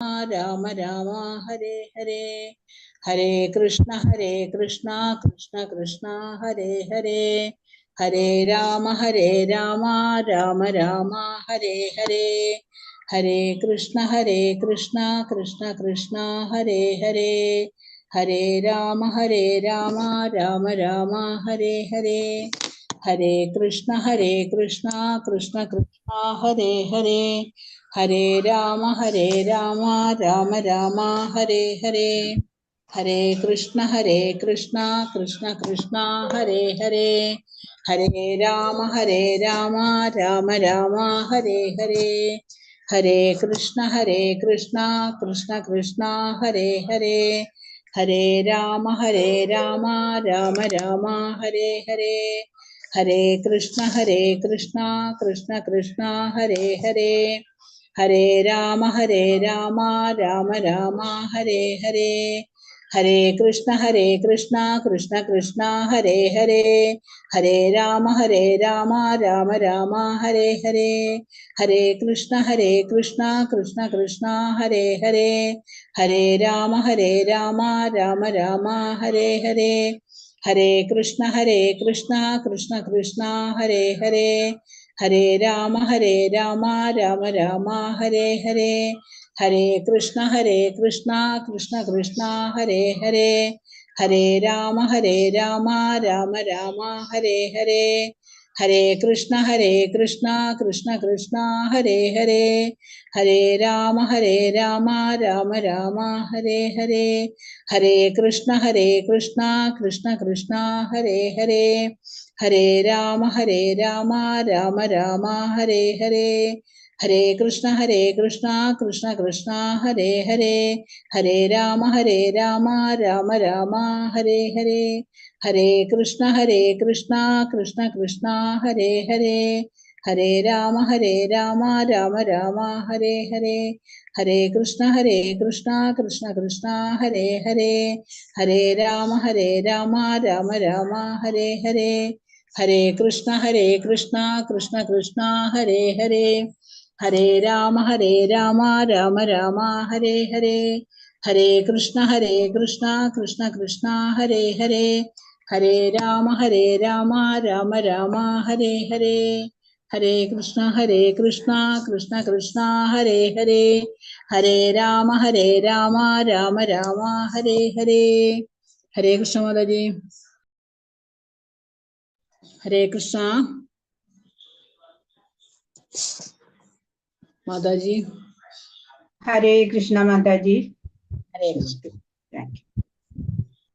രാമ രാമ ഹരേ ഹരേ. ഹരേ കൃഷ്ണ കൃഷ്ണ കൃഷ്ണ ഹരേ ഹരേ. ഹരേ രാമ രാമ രാമ ഹരേ ഹരേ. ഹരേ കൃഷ്ണ കൃഷ്ണ കൃഷ്ണ ഹരേ ഹരേ. ഹരേ രാമ രാമ രാമ ഹരേ ഹരേ. ഹരേ കൃഷ്ണ കൃഷ്ണ കൃഷ്ണ ഹരേ ഹരേ. ഹരേ രാമ രാമ ഹരേ ഹരേ. ഹരേ കൃഷ്ണ കൃഷ്ണ കൃഷ്ണ ഹരേ ഹരേ. ഹരേ രാമ രാമ ഹരേ ഹരേ. ഹരേ കൃഷ്ണ കൃഷ്ണ കൃഷ്ണ ഹരേ ഹരേ. ഹരേ രാമ രാമ ഹരേ ഹരേ. ഹരേ കൃഷ്ണ കൃഷ്ണ കൃഷ്ണ ഹരേ ഹരേ. ഹരേ രാമ രാമ ഹരേ ഹരേ. ഹരേ കൃഷ്ണ കൃഷ്ണ ഹരേ ഹരേ. ഹരേ രാമ രാമ ഹരേ ഹരേ. ഹരേ കൃഷ്ണ കൃഷ്ണ കൃഷ്ണ ഹരേ ഹരേ. ഹരേ രാമ രാമ ഹരേ ഹരേ. ഹരേ കൃഷ്ണ കൃഷ്ണ കൃഷ്ണ ഹരേ ഹരേ. ഹരേ രാമ രാമ ഹരേ ഹരേ. ഹരേ കൃഷ്ണ കൃഷ്ണ കൃഷ്ണ ഹരേ ഹരേ. ഹരേ രാമ രാമ ഹരേ ഹരേ. ഹരേ കൃഷ്ണ കൃഷ്ണ കൃഷ്ണ ഹരേ ഹരേ. ഹരേ രാമ രാമ ഹരേ ഹരേ. ഹരേ കൃഷ്ണ കൃഷ്ണ കൃഷ്ണ ഹരേ ഹരേ. ഹരേ രാമ രാമ ഹരേ ഹരേ. ഹരേ കൃഷ്ണ കൃഷ്ണ കൃഷ്ണ ഹരേ ഹരേ. ഹരേ രാമ രാമ ഹരേ ഹരേ. ഹരേ കൃഷ്ണ കൃഷ്ണ കൃഷ്ണ ഹരേ ഹരേ. ഹരേ രാമ രാമ ഹരേ ഹരേ. ഹരേ കൃഷ്ണ കൃഷ്ണ കൃഷ്ണ ഹരേ ഹരേ. ഹരേ രാമ രാമ ഹരേ ഹരേ. ഹരേ കൃഷ്ണ കൃഷ്ണ കൃഷ്ണ ഹരേ ഹരേ. ഹരേ രാമ രാമ ഹരേ ഹരേ. ഹരേ കൃഷ്ണ കൃഷ്ണ കൃഷ്ണ ഹരേ ഹരേ. ഹരേ രാമ രാമ ഹരേ ഹരേ. ഹരേ കൃഷ്ണ കൃഷ്ണ കൃഷ്ണ ഹരേ ഹരേ. ഹരേ രാമ രാമ ഹരേ ഹരേ. ഹരേ കൃഷ്ണ മാതാജി. ഹരേ കൃഷ്ണ മാതാജി. ഹരേ കൃഷ്ണ മാതാജി. ഹരേ കൃഷ്ണ.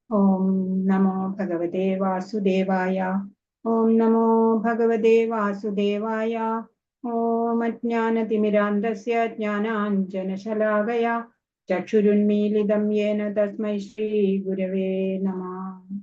ഓം നമോ ഭഗവതേ വാസുദേവായ. ഓം നമോ ഭഗവതേ വാസുദേവായ. ഓം അജ്ഞാനതിമിരാന്ധസ്യ ജ്ഞാനാഞ്ജനശലാകയ ചക്ഷുരുന്മീലിതം യേന തസ്മൈ ശ്രീ ഗുരവേ നമഃ.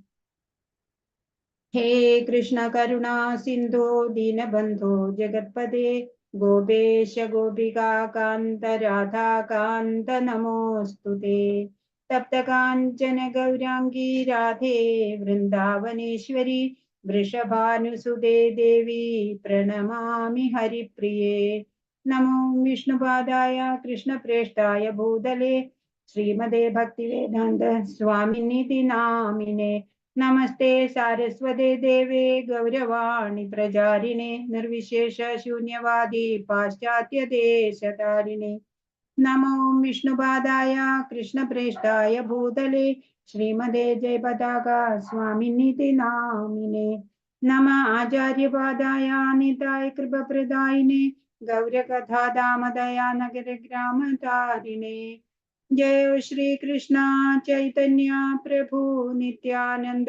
ഹേ കൃഷ്ണ കരുണാ സിന്ധോ ദീനബന്ധോ ജഗത്പദേ ഗോപേശ ഗോപികാകാന്ത രാധാകാന്ത നമോസ്തുതേ. തപ്തകാഞ്ചന ഗൗരാംഗീ രാധേ വൃന്ദാവനേശ്വരി വൃഷഭാനുസുതേ ദേവി പ്രണമാമി ഹരിപ്രിയേ. നമോ വിഷ്ണുപാദായ കൃഷ്ണപ്രേഷ്ഠായ ഭൂതലേ ശ്രീമദേ ഭക്തിവേദാന്ത സ്വാമിനിധി നാമിനെ. നമസ്തേ സാരസ്വതേ ദേവേ ഗൗരവാണി പ്രചാരിണേ നിർവിശേഷ ശൂന്യവാദി പാശ്ചാത്യദേശതാരിണേ. നമോ വിഷ്ണുപാദായ കൃഷ്ണപ്രേഷ്ഠായ ഭൂതലേ ശ്രീമദേ ജയപതാക സ്വാമിനിധി നാമിനെ. നമ ആചാര്യപാദായ നിതായ കൃപപ്രദായിനെ ഗൗരകഥാദാമദയാ നഗരഗ്രാമതാരിണേ. जय श्री कृष्ण चैतन्य प्रभु नित्यानंद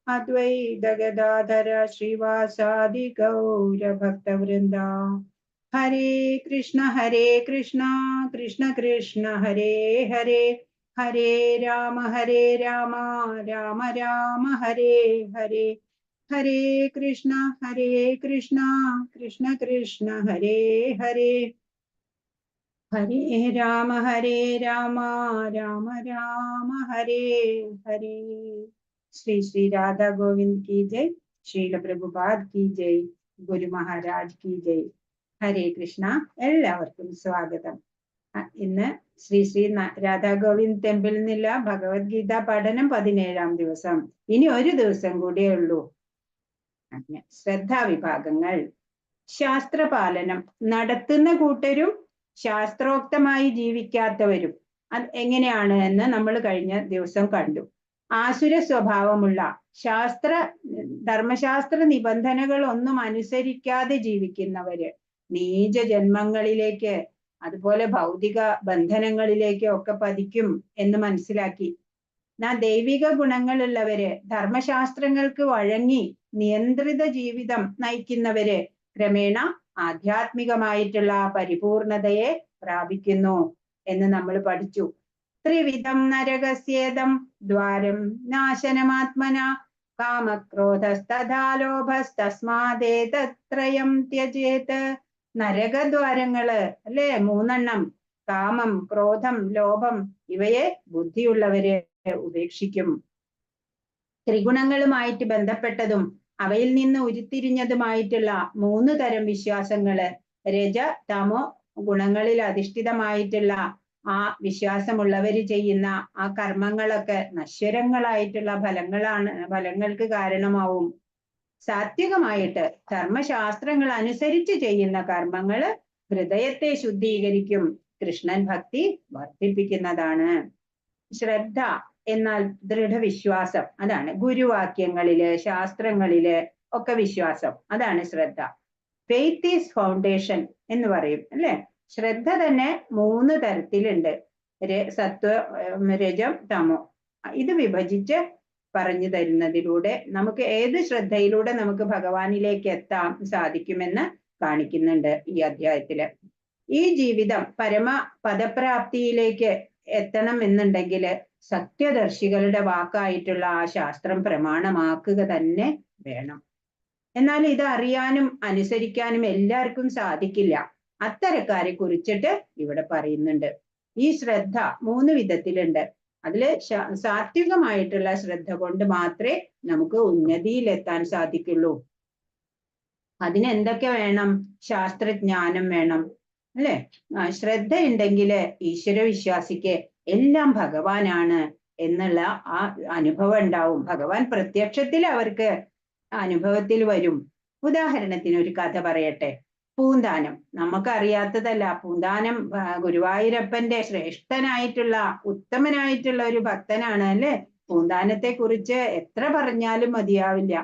अद्वैत गदाधर श्रीवासादि गौर भक्त वृंदा. हरे कृष्ण कृष्ण कृष्ण हरे हरे. हरे राम राम राम हरे हरे. हरे कृष्ण कृष्ण कृष्ण हरे हरे. हरे राम राम राम हरे हरे. श्री श्री राधा गोविंद की जय. श्रील प्रभुपाद की जय. गुरु महाराज की जय. ഹരേ കൃഷ്ണ. എല്ലാവർക്കും സ്വാഗതം. ഇന്ന് ശ്രീ ശ്രീ രാധാ ഗോവിന്ദ് ടെമ്പിളിൽ നിന്നുള്ള ഭഗവത്ഗീത പഠനം 17ാം ദിവസം. ഇനി ഒരു ദിവസം കൂടിയേ ഉള്ളൂ. ശ്രദ്ധാ വിഭാഗങ്ങൾ. ശാസ്ത്രപാലനം നടത്തുന്ന കൂട്ടരും ശാസ്ത്രോക്തമായി ജീവിക്കാത്തവരും. അത് എങ്ങനെയാണ് എന്ന് നമ്മൾ കഴിഞ്ഞ ദിവസം കണ്ടു. ആസുര സ്വഭാവമുള്ള ധർമ്മശാസ്ത്ര നിബന്ധനകൾ ഒന്നും അനുസരിക്കാതെ ജീവിക്കുന്നവര് നീച ജന്മങ്ങളിലേക്ക്, അതുപോലെ ഭൗതിക ബന്ധനങ്ങളിലേക്ക് ഒക്കെ പതിക്കും എന്ന് മനസ്സിലാക്കി. ദൈവിക ഗുണങ്ങളുള്ളവര്, ധർമ്മശാസ്ത്രങ്ങൾക്ക് വഴങ്ങി നിയന്ത്രിത ജീവിതം നയിക്കുന്നവര് ക്രമേണ ആധ്യാത്മികമായിട്ടുള്ള പരിപൂർണതയെ പ്രാപിക്കുന്നു എന്ന് നമ്മൾ പഠിച്ചു. ത്രിവിധം നരകസ്യേദം ദ്വാരം നാശനമാത്മന കാമക്രോധസ്തഥാ ലോഭസ്തസ്മാദേതത്രയം ത്യജേത്. നരകദ്വാരങ്ങള് അല്ലേ, 3 കാമം, ക്രോധം, ലോഭം, ഇവയെ ബുദ്ധിയുള്ളവര് ഉപേക്ഷിക്കും. ത്രിഗുണങ്ങളുമായിട്ട് ബന്ധപ്പെട്ടതും അവയിൽ നിന്ന് ഉരുത്തിരിഞ്ഞതുമായിട്ടുള്ള 3 തരം വിശ്വാസങ്ങള്, രജ തമോ ഗുണങ്ങളിൽ അധിഷ്ഠിതമായിട്ടുള്ള ആ വിശ്വാസമുള്ളവര് ചെയ്യുന്ന ആ കർമ്മങ്ങളൊക്കെ നശ്വരങ്ങളായിട്ടുള്ള ഫലങ്ങൾക്ക് കാരണമാവും. സാത്വികമായിട്ട് ധർമ്മശാസ്ത്രങ്ങൾ അനുസരിച്ച് ചെയ്യുന്ന കർമ്മങ്ങള് ഹൃദയത്തെ ശുദ്ധീകരിക്കും, കൃഷ്ണൻ ഭക്തി വർദ്ധിപ്പിക്കുന്നതാണ്. ശ്രദ്ധ എന്നാൽ ദൃഢവിശ്വാസം, അതാണ്. ഗുരുവാക്യങ്ങളില്, ശാസ്ത്രങ്ങളില് ഒക്കെ വിശ്വാസം, അതാണ് ശ്രദ്ധ. ഫെയ്ത്ത് ഈസ് ഫൗണ്ടേഷൻ എന്ന് പറയും അല്ലെ. ശ്രദ്ധ തന്നെ 3 തരത്തിലുണ്ട്. സത്വ, രജം, തമോ. ഇത് വിഭജിച്ച് പറഞ്ഞു തരുന്നതിലൂടെ നമുക്ക് ഏത് ശ്രദ്ധയിലൂടെ നമുക്ക് ഭഗവാനിലേക്ക് എത്താൻ സാധിക്കുമെന്ന് കാണിക്കുന്നുണ്ട് ഈ അധ്യായത്തില്. ഈ ജീവിതം പരമ പദപ്രാപ്തിയിലേക്ക് എത്തണം എന്നുണ്ടെങ്കിൽ സത്യദർശികളുടെ വാക്കായിട്ടുള്ള ആ ശാസ്ത്രം പ്രമാണമാക്കുക തന്നെ വേണം. എന്നാൽ ഇത് അറിയാനും അനുസരിക്കാനും എല്ലാവർക്കും സാധിക്കില്ല. അത്തരക്കാരെ കുറിച്ചിട്ട് ഇവിടെ പറയുന്നുണ്ട്. ഈ ശ്രദ്ധ 3 വിധത്തിലുണ്ട്. അതില് സാത്വികമായിട്ടുള്ള ശ്രദ്ധ കൊണ്ട് മാത്രമേ നമുക്ക് ഉന്നതിയിലെത്താൻ സാധിക്കുള്ളൂ. അതിനെന്തൊക്കെ വേണം? ശാസ്ത്രജ്ഞാനം വേണം അല്ലെ. ശ്രദ്ധ ഉണ്ടെങ്കില് ഈശ്വര വിശ്വാസിക്ക് എല്ലാം ഭഗവാനാണ് എന്നുള്ള ആ അനുഭവം ഉണ്ടാവും. ഭഗവാൻ പ്രത്യക്ഷത്തിൽ അവർക്ക് അനുഭവത്തിൽ വരും. ഉദാഹരണത്തിന് ഒരു കഥ പറയട്ടെ. പൂന്താനം, നമുക്കറിയാത്തതല്ല. പൂന്താനം ഗുരുവായൂരപ്പന്റെ ശ്രേഷ്ഠനായിട്ടുള്ള ഉത്തമനായിട്ടുള്ള ഒരു ഭക്തനാണ് അല്ലെ. പൂന്താനത്തെ കുറിച്ച് എത്ര പറഞ്ഞാലും മതിയാവില്ല.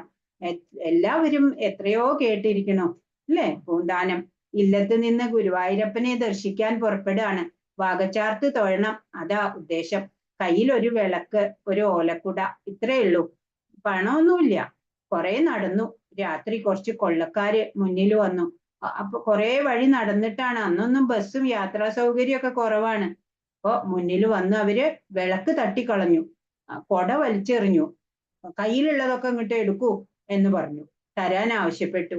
എല്ലാവരും എത്രയോ കേട്ടിരിക്കണോ അല്ലെ. പൂന്താനം ഇല്ലത്ത് നിന്ന് ഗുരുവായൂരപ്പനെ ദർശിക്കാൻ പുറപ്പെടുകയാണ്. വാകച്ചാർത്ത് തൊഴണം, അതാ ഉദ്ദേശം. കയ്യിൽ ഒരു വിളക്ക്, ഒരു ഓലക്കുട, ഇത്രയേ ഉള്ളൂ. പണമൊന്നുമില്ല. കുറെ നടന്നു. രാത്രി കുറച്ച് കൊള്ളക്കാര് മുന്നിൽ വന്നു. അപ്പൊ കുറെ വഴി നടന്നിട്ടാണ്. അന്നൊന്നും ബസ്സും യാത്രാ സൗകര്യമൊക്കെ കുറവാണ്. അപ്പൊ മുന്നിൽ വന്ന് അവര് വിളക്ക് തട്ടിക്കളഞ്ഞു, കൊട വലിച്ചെറിഞ്ഞു. കയ്യിലുള്ളതൊക്കെ ഇങ്ങോട്ട് എടുക്കൂ എന്ന് പറഞ്ഞു. തരാൻ ആവശ്യപ്പെട്ടു.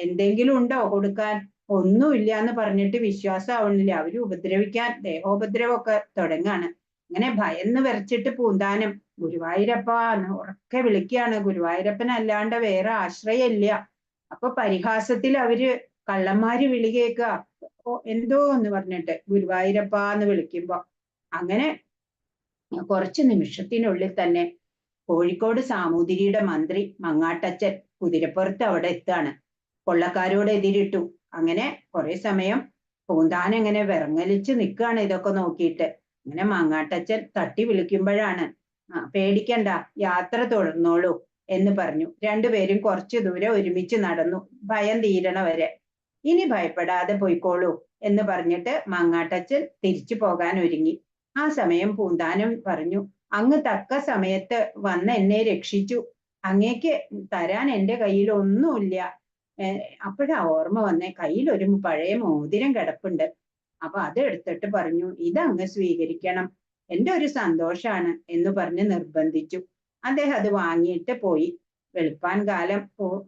എന്തെങ്കിലും ഉണ്ടോ കൊടുക്കാൻ? ഒന്നുമില്ല എന്ന് പറഞ്ഞിട്ട് വിശ്വാസമാവണില്ല. അവര് ഉപദ്രവിക്കാൻ, ദേഹോപദ്രവമൊക്കെ തുടങ്ങാണ്. അങ്ങനെ ഭയന്ന് വിറച്ചിട്ട് പൂന്താനം ഗുരുവായൂരപ്പ എന്ന് ഉറക്കെ വിളിക്കുകയാണ്. ഗുരുവായൂരപ്പൻ അല്ലാണ്ട് വേറെ ആശ്രയമില്ല. അപ്പൊ പരിഹാസത്തിൽ അവര് കള്ളന്മാര് വിളി കേൾക്കുക. എന്തോ എന്ന് പറഞ്ഞിട്ട് ഗുരുവായൂരപ്പ എന്ന് വിളിക്കുമ്പോ അങ്ങനെ കുറച്ച് നിമിഷത്തിനുള്ളിൽ തന്നെ കോഴിക്കോട് സാമൂതിരിയുടെ മന്ത്രി മങ്ങാട്ടച്ചൻ കുതിരപ്പുറത്ത് അവിടെ എത്താണ്. കൊള്ളക്കാരോട് എതിരിട്ടു. അങ്ങനെ കുറെ സമയം പൂന്താനം ഇങ്ങനെ വിറങ്ങലിച്ച് നിൽക്കുകയാണ് ഇതൊക്കെ നോക്കിയിട്ട്. അങ്ങനെ മങ്ങാട്ടച്ചൻ തട്ടി വിളിക്കുമ്പോഴാണ് പേടിക്കണ്ട, യാത്ര തുടർന്നോളൂ എന്ന് പറഞ്ഞു. രണ്ടുപേരും കുറച്ചു ദൂരം ഒരുമിച്ച് നടന്നു, ഭയം തീരണ വരെ. ഇനി ഭയപ്പെടാതെ പോയിക്കോളൂ എന്ന് പറഞ്ഞിട്ട് മങ്ങാട്ടച്ചൻ തിരിച്ചു പോകാൻ ഒരുങ്ങി. ആ സമയം പൂന്താനം പറഞ്ഞു, അങ്ങ് തക്ക സമയത്ത് വന്ന് എന്നെ രക്ഷിച്ചു. അങ്ങേക്ക് തരാൻ എൻ്റെ കയ്യിൽ ഒന്നുമില്ല. അപ്പോഴാ ഓർമ്മ വന്നേ, കയ്യിൽ ഒരു പഴയ മോതിരം കിടപ്പുണ്ട്. അപ്പൊ അത് എടുത്തിട്ട് പറഞ്ഞു, ഇതങ്ങ് സ്വീകരിക്കണം, എൻ്റെ ഒരു സന്തോഷാണ് എന്ന് പറഞ്ഞ് നിർബന്ധിച്ചു. അദ്ദേഹം അത് വാങ്ങിയിട്ട് പോയി. വെളുപ്പാൻ കാലം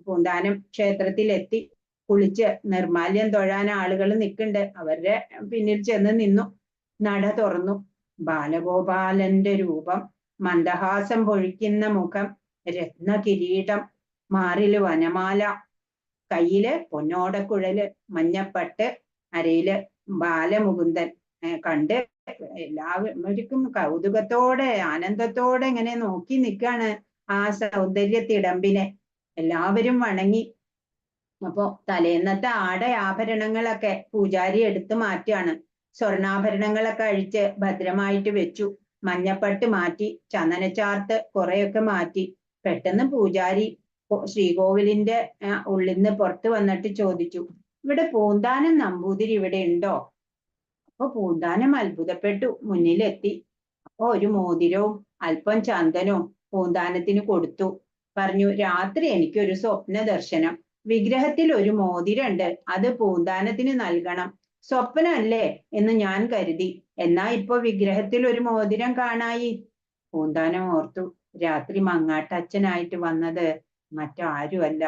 പൂന്താനം ക്ഷേത്രത്തിലെത്തി. കുളിച്ച് നിർമാല്യം തൊഴാൻ ആളുകൾ നിൽക്കുന്നുണ്ട്. അവരുടെ പിന്നിൽ ചെന്ന് നിന്നു. നട തുറന്നു. ബാലഗോപാലന്റെ രൂപം, മന്ദഹാസം പൊഴിക്കുന്ന മുഖം, രത്ന കിരീടം, മാറില് വനമാല, കയ്യില് പൊന്നോടക്കുഴല്, മഞ്ഞപ്പട്ട്, അരയില് ബാലമുകുന്ദൻ കണ്ട് എല്ലാവർക്കും കൗതുകത്തോടെ ആനന്ദത്തോടെ ഇങ്ങനെ നോക്കി നിൽക്കാണ് ആ സൗന്ദര്യത്തിടമ്പിനെ. എല്ലാവരും വണങ്ങി. അപ്പോ തലേന്നത്തെ ആഭരണങ്ങളൊക്കെ പൂജാരി എടുത്തു മാറ്റാണ്. സ്വർണ്ണാഭരണങ്ങളൊക്കെ അഴിച്ച് ഭദ്രമായിട്ട് വെച്ചു. മഞ്ഞപ്പട്ട് മാറ്റി, ചന്ദനച്ചാർത്ത് കുറെയൊക്കെ മാറ്റി. പെട്ടെന്ന് പൂജാരി ശ്രീകോവിലിന്റെ ഉള്ളിൽ നിന്ന് പുറത്തു വന്നിട്ട് ചോദിച്ചു, ഇവിടെ പൂന്താനം നമ്പൂതിരി ഇവിടെ ഉണ്ടോ? അപ്പൊ പൂന്താനം അത്ഭുതപ്പെട്ടു. മുന്നിലെത്തി. അപ്പൊ ഒരു മോതിരവും അല്പം ചന്ദനവും പൂന്താനത്തിന് കൊടുത്തു. പറഞ്ഞു, രാത്രി എനിക്കൊരു സ്വപ്ന ദർശനം. വിഗ്രഹത്തിൽ ഒരു മോതിരണ്ട്, അത് പൂന്താനത്തിന് നൽകണം. സ്വപ്നമല്ലേ എന്ന് ഞാൻ കരുതി. എന്നാ ഇപ്പൊ വിഗ്രഹത്തിൽ ഒരു മോതിരം കാണായി. പൂന്താനം ഓർത്തു, രാത്രി മങ്ങാട്ടച്ഛനായിട്ട് വന്നത് മറ്റാരുമല്ല.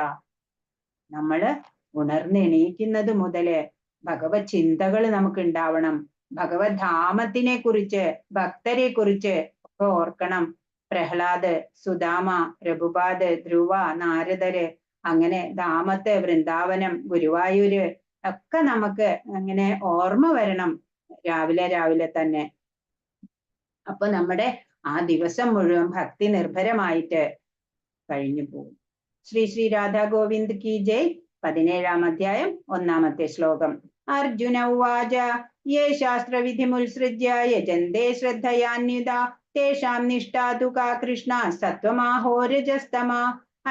നമ്മള് ഉണർന്നെണീക്കുന്നത് മുതല് ഭഗവത് ചിന്തകൾ നമുക്ക് ഉണ്ടാവണം. ഭഗവത് ധാമത്തിനെ കുറിച്ച്, ഭക്തരെ കുറിച്ച് ഒക്കെ ഓർക്കണം. പ്രഹ്ലാദ്, സുദാമ, രഘുപാദ്, ധ്രുവ, നാരദര്, അങ്ങനെ ധാമത്ത്, വൃന്ദാവനം, ഗുരുവായൂര് ഒക്കെ നമുക്ക് അങ്ങനെ ഓർമ്മ വരണം രാവിലെ തന്നെ. അപ്പൊ നമ്മുടെ ആ ദിവസം മുഴുവൻ ഭക്തി നിർഭരമായിട്ട് കഴിഞ്ഞു പോകും. ശ്രീ രാധാ ഗോവിന്ദ് കി ജയ്. 17-ാം അധ്യായം 1-ാമത്തെ ശ്ലോകം. അർജുന ഉവാച യേ ശാസ്ത്രവിധിമുത്സൃജ്യ യജന്തേ ശ്രദ്ധയാന്യുത തേഷാം നിഷ്ഠാ തു കാ കൃഷ്ണ സത്വമാഹോ രജസ്തമാ.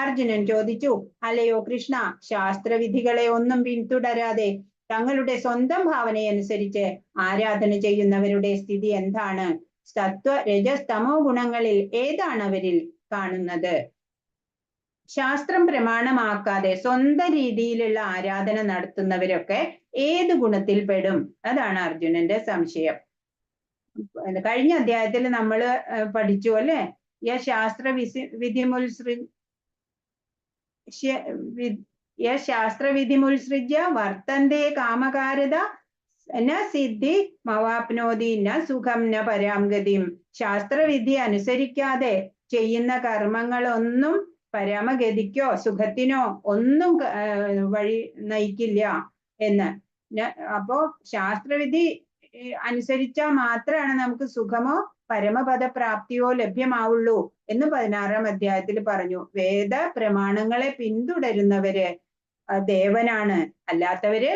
അർജുനൻ ചോദിച്ചു, അല്ലയോ കൃഷ്ണ, ശാസ്ത്രവിധികളെ ഒന്നും പിന്തുടരാതെ തങ്ങളുടെ സ്വന്തം ഭാവനയനുസരിച്ച് ആരാധന ചെയ്യുന്നവരുടെ സ്ഥിതി എന്താണ്? സത്വ രജസ്തമോ ഗുണങ്ങളിൽ ഏതാണ് അവരിൽ കാണുന്നത്? ശാസ്ത്രം പ്രമാണമാക്കാതെ സ്വന്തം രീതിയിലുള്ള ആരാധന നടത്തുന്നവരൊക്കെ ഏത് ഗുണത്തിൽ പെടും? അതാണ് അർജുനന്റെ സംശയം. കഴിഞ്ഞ അധ്യായത്തിൽ നമ്മൾ പഠിച്ചു അല്ലെ, ശാസ്ത്രവിധിമുത്സൃജ്യ വർത്തന്തേ കാമകാരത ന സിദ്ധി മവാപ്നോതി ന സുഖം ന പരാംഗതിം. ശാസ്ത്രവിധി അനുസരിക്കാതെ ചെയ്യുന്ന കർമ്മങ്ങളൊന്നും പരമഗതിക്കോ സുഖത്തിനോ ഒന്നും വഴി നയിക്കില്ല എന്ന്. അപ്പോ ശാസ്ത്രവിധി അനുസരിച്ചാൽ മാത്രമാണ് നമുക്ക് സുഖമോ പരമപദ പ്രാപ്തിയോ ലഭ്യമാവുള്ളൂ എന്ന് 16-ാം അധ്യായത്തിൽ പറഞ്ഞു. വേദ പ്രമാണങ്ങളെ പിന്തുടരുന്നവര് ദേവനാണ്, അല്ലാത്തവര്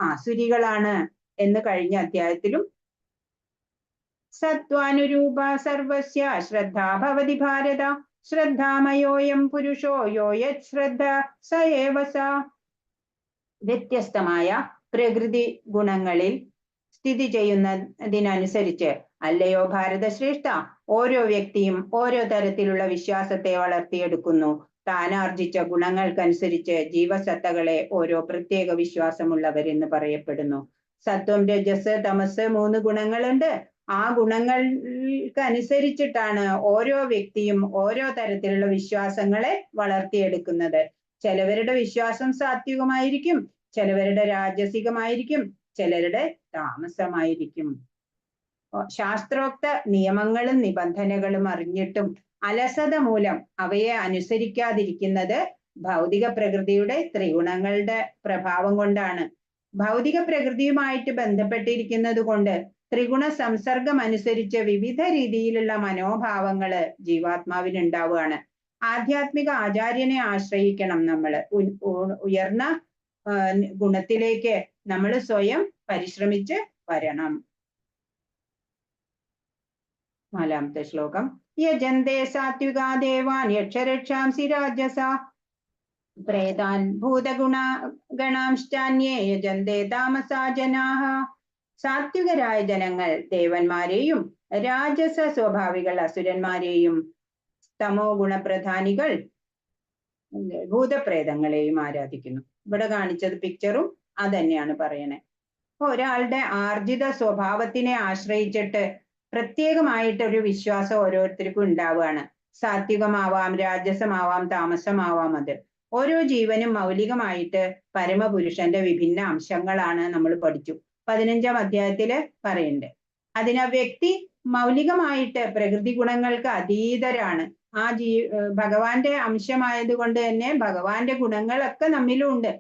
ആസുരികളാണ് എന്ന് കഴിഞ്ഞ അധ്യായത്തിലും. സത്വാനുരൂപ സർവസ്യ ശ്രദ്ധാ ഭവതി ഭാരത ശ്രദ്ധാമയോയം പുരുഷോ യോയത് ശ്രദ്ധ സ ഏവ സ. വ്യത്യസ്തമായ പ്രകൃതി ഗുണങ്ങളിൽ സ്ഥിതി ചെയ്യുന്നതിനനുസരിച്ച് അല്ലയോ ഭാരതശ്രേഷ്ഠ, ഓരോ വ്യക്തിയും ഓരോ തരത്തിലുള്ള വിശ്വാസത്തെ വളർത്തിയെടുക്കുന്നു. താനാർജിച്ച ഗുണങ്ങൾക്കനുസരിച്ച് ജീവസത്തകളെ ഓരോ പ്രത്യേക വിശ്വാസമുള്ളവരെന്ന് പറയപ്പെടുന്നു. സത്വം, രജസ്, തമസ് 3 ഗുണങ്ങളുണ്ട്. ആ ഗുണങ്ങൾക്കനുസരിച്ചിട്ടാണ് ഓരോ വ്യക്തിയും ഓരോ തരത്തിലുള്ള വിശ്വാസങ്ങളെ വളർത്തിയെടുക്കുന്നത്. ചിലവരുടെ വിശ്വാസം സാത്വികമായിരിക്കും, ചിലവരുടെ രാജസികമായിരിക്കും, ചിലരുടെ താമസമായിരിക്കും. ശാസ്ത്രോക്ത നിയമങ്ങളും നിബന്ധനകളും അറിഞ്ഞിട്ടും അലസത മൂലം അവയെ അനുസരിക്കാതിരിക്കുന്നത് ഭൗതിക പ്രകൃതിയുടെ ത്രിഗുണങ്ങളുടെ പ്രഭാവം കൊണ്ടാണ്. ഭൗതിക പ്രകൃതിയുമായിട്ട് ബന്ധപ്പെട്ടിരിക്കുന്നത് കൊണ്ട് ത്രിഗുണ സംസർഗം അനുസരിച്ച് വിവിധ രീതിയിലുള്ള മനോഭാവങ്ങള് ജീവാത്മാവിന് ഉണ്ടാവുകയാണ്. ആധ്യാത്മിക ആചാര്യനെ ആശ്രയിക്കണം നമ്മൾ. ഉയർന്ന ഗുണത്തിലേക്ക് നമ്മൾ സ്വയം പരിശ്രമിച്ച് വരണം. 4-ാമത്തെ ശ്ലോകം. യജന്തേ സാത്വികാ ദേവാൻ യക്ഷരക്ഷാംസി രാജസ പ്രേതാൻ ഭൂതഗുണാംശ്ചാന്യേ യജന്തേ താമസാ ജനാഃ. സാത്വികരായ ജനങ്ങൾ ദേവന്മാരെയും രാജസ സ്വഭാവികൾ അസുരന്മാരെയും തമോ ഗുണപ്രധാനികൾ ഭൂതപ്രേതങ്ങളെയും ആരാധിക്കുന്നു. ഇവിടെ കാണിച്ചത് പിക്ചറും അതന്നെയാണ് പറയണേ. ഒരാളുടെ ആർജിത സ്വഭാവത്തിനെ ആശ്രയിച്ചിട്ട് പ്രത്യേകമായിട്ടൊരു വിശ്വാസം ഓരോരുത്തർക്കും ഉണ്ടാവുകയാണ്. സാത്വികമാവാം, രാജസമാവാം, താമസമാവാം. അത് ഓരോ ജീവനും മൗലികമായിട്ട് പരമപുരുഷന്റെ വിഭിന്ന അംശങ്ങളാണ് നമ്മൾ പഠിച്ചു. 15-ാം അധ്യായത്തില് പറയുന്നുണ്ട്. അതിനാ വ്യക്തി മൗലികമായിട്ട് പ്രകൃതി ഗുണങ്ങൾക്ക് അതീതരാണ്. ആ ഭഗവാന്റെ അംശമായത് കൊണ്ട് തന്നെ ഭഗവാന്റെ ഗുണങ്ങളൊക്കെ നമ്മിലും ഉണ്ട്.